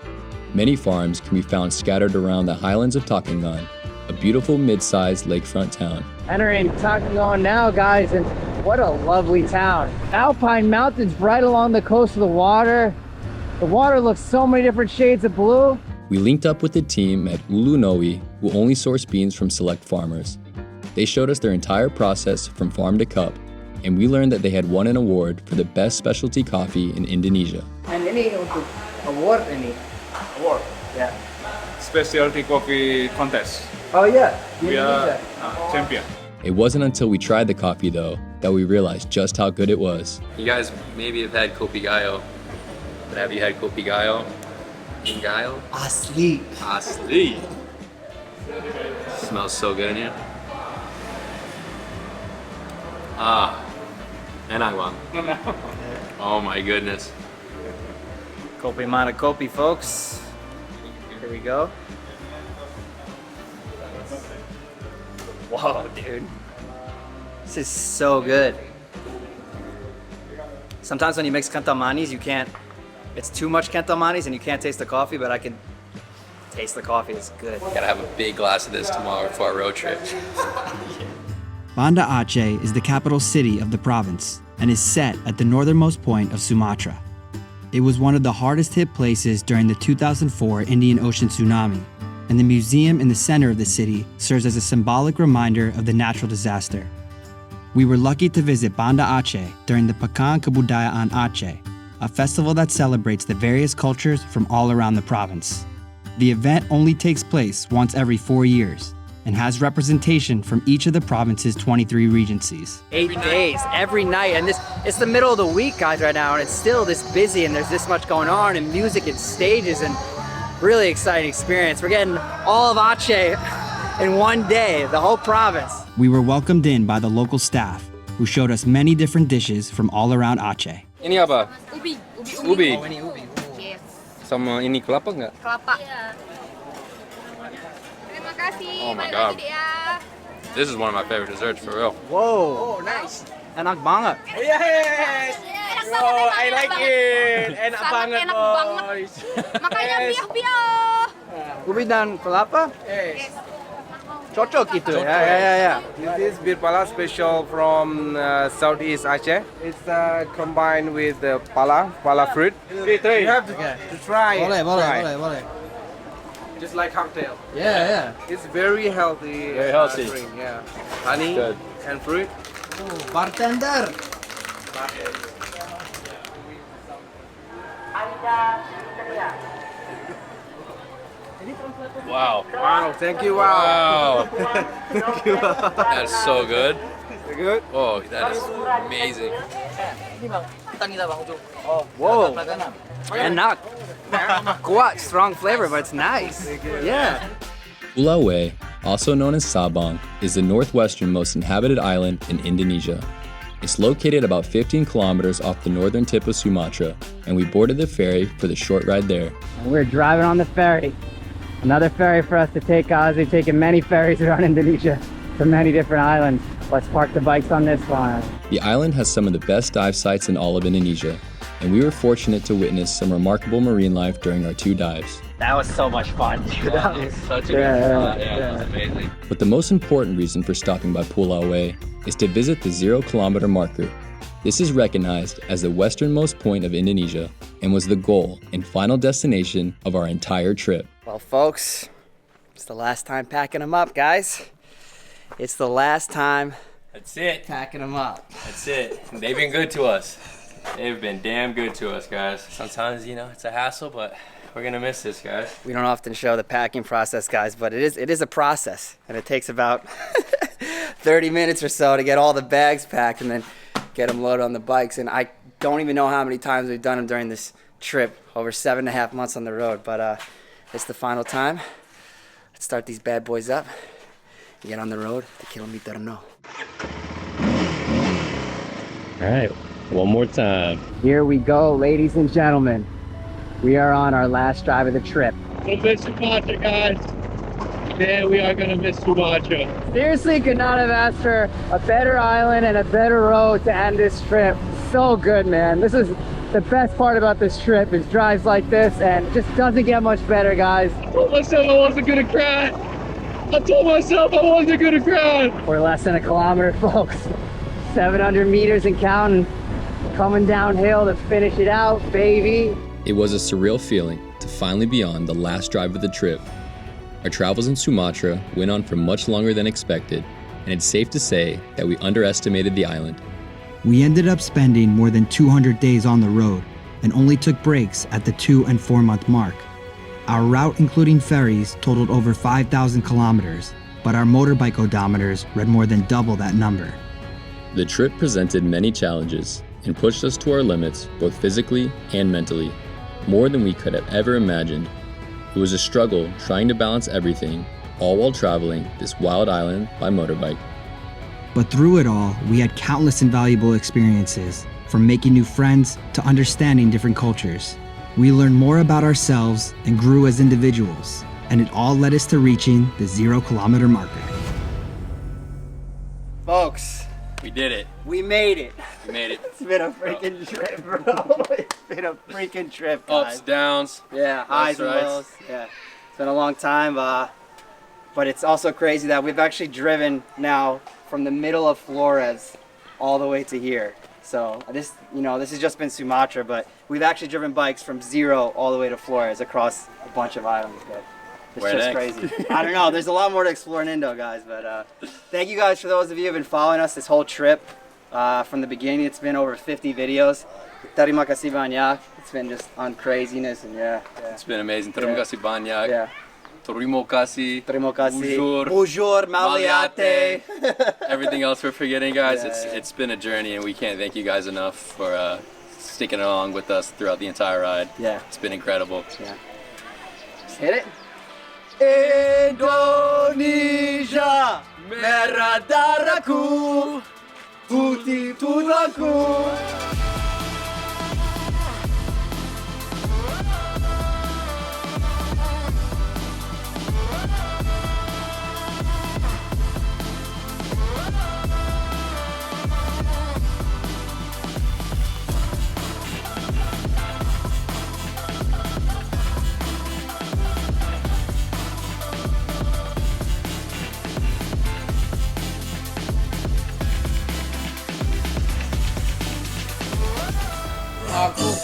Many farms can be found scattered around the highlands of Takengon, a beautiful mid-sized lakefront town. Entering Takengon now, guys, and what a lovely town. Alpine mountains right along the coast of the water. The water looks so many different shades of blue. We linked up with the team at Ulu Nowi, who only source beans from select farmers. They showed us their entire process from farm to cup, and we learned that they had won an award for the best specialty coffee in Indonesia. And ini untuk award ini. Award? Yeah. Specialty coffee contest. Oh yeah, We are champion. It wasn't until we tried the coffee, though, that we realized just how good it was. You guys maybe have had Kopi Gayo, but have you had Kopi Gayo? In Gayo? Asli. Asli. Smells so good in here. Ah, enak bang. Oh my goodness. Kopi mana kopi, folks. Here we go. Whoa, dude. This is so good. Sometimes when you mix kental manis, you can't, it's too much kental manis and you can't taste the coffee, but I can taste the coffee. It's good. Gotta have a big glass of this tomorrow for our road trip. Banda Aceh is the capital city of the province and is set at the northernmost point of Sumatra. It was one of the hardest hit places during the 2004 Indian Ocean tsunami, and the museum in the center of the city serves as a symbolic reminder of the natural disaster. We were lucky to visit Banda Aceh during the Pekan Kebudayaan Aceh, a festival that celebrates the various cultures from all around the province. The event only takes place once every 4 years and has representation from each of the province's 23 regencies. 8 days, every night, and it's the middle of the week, guys, right now, and it's still this busy and there's this much going on, and music and stages, and really exciting experience. We're getting all of Aceh in one day, the whole province. We were welcomed in by the local staff, who showed us many different dishes from all around Aceh. Ini apa? Ubi. Ubi. Oh, ini ubi. Yes. Sama ini kelapa nggak? Kelapa. Terima kasih. Oh my god. This is one of my favorite desserts for real. Whoa. Oh, nice. Enak banget. Yes. sangat I like it. Enak Sangat banget, enak boys. banget. Makanya piah-piah. Ubi dan kelapa? Cocok gitu ya. This is bir pala special from Southeast Aceh. It's combined with pala fruit. You have to try it. boleh. Just like cocktail. Yeah. It's very healthy. Very healthy. Drink, yeah. Honey Good. and fruit. Bartender. Wow. Wow, thank you. Wow. Thank you. That's so good. Good? Oh, that is amazing. Whoa. Enak. Kuat, strong flavor, but it's nice. Yeah. Pulau, also known as Sabang, is the northwesternmost inhabited island in Indonesia. It's located about 15 kilometers off the northern tip of Sumatra, and we boarded the ferry for the short ride there. We're driving on the ferry. Another ferry for us to take, guys. We've taken many ferries around Indonesia to many different islands. Let's park the bikes on this one. The island has some of the best dive sites in all of Indonesia, and we were fortunate to witness some remarkable marine life during our 2 dives. That was so much fun. That was such a good spot. Yeah, that was amazing. But the most important reason for stopping by Pulau is to visit the 0-kilometer marker. This is recognized as the westernmost point of Indonesia and was the goal and final destination of our entire trip. Well, folks, it's the last time packing them up, guys. It's the last time That's it. packing them up. That's it. They've been good to us. They've been damn good to us, guys. Sometimes, it's a hassle, but we're gonna miss this, guys. We don't often show the packing process, guys, but it is a process, and it takes about 30 minutes or so to get all the bags packed and then get them loaded on the bikes. And I don't even know how many times we've done them during this trip, over 7.5 months on the road, but it's the final time. Let's start these bad boys up and get on the road to Kilometer No. All right, one more time. Here we go, ladies and gentlemen. We are on our last drive of the trip. We'll miss Sumatra, guys. Man, we are gonna miss Sumatra. Seriously, could not have asked for a better island and a better road to end this trip. So good, man. This is the best part about this trip, is drives like this, and it just doesn't get much better, guys. I told myself I wasn't gonna cry. We're less than a kilometer, folks. 700 meters and counting. Coming downhill to finish it out, baby. It was a surreal feeling to finally be on the last drive of the trip. Our travels in Sumatra went on for much longer than expected, and it's safe to say that we underestimated the island. We ended up spending more than 200 days on the road and only took breaks at the 2 and 4 month mark. Our route, including ferries, totaled over 5,000 kilometers, but our motorbike odometers read more than double that number. The trip presented many challenges and pushed us to our limits both physically and mentally, more than we could have ever imagined. It was a struggle trying to balance everything, all while traveling this wild island by motorbike. But through it all, we had countless invaluable experiences, from making new friends to understanding different cultures. We learned more about ourselves and grew as individuals, and it all led us to reaching the 0-kilometer marker. Folks, We did it. we made it. We made it. It's been a freaking trip, bro. It's been a freaking trip, guys. Ups, downs. Yeah, highs and rights. lows. Yeah, it's been a long time, but it's also crazy that we've actually driven now from the middle of Flores all the way to here. So this has just been Sumatra, but we've actually driven bikes from 0 all the way to Flores across a bunch of islands. But it's Where just next? crazy. I don't know. There's a lot more to explore in Indo, guys. But thank you guys for those of you who have been following us this whole trip. From the beginning, it's been over 50 videos. Terima kasih banyak. It's been just on craziness, and yeah. It's been amazing. Terima kasih banyak. Yeah. Terima kasih. Terima kasih. Bonjour. Bonjour, maliate. Everything else we're forgetting, guys. Yeah, It's been a journey, and we can't thank you guys enough for sticking along with us throughout the entire ride. Yeah. It's been incredible. Yeah. Just hit it. Indonesia, merah darahku, putih tulangku.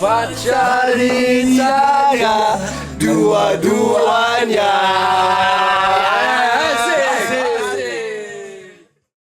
pacarin saya dua-duanya.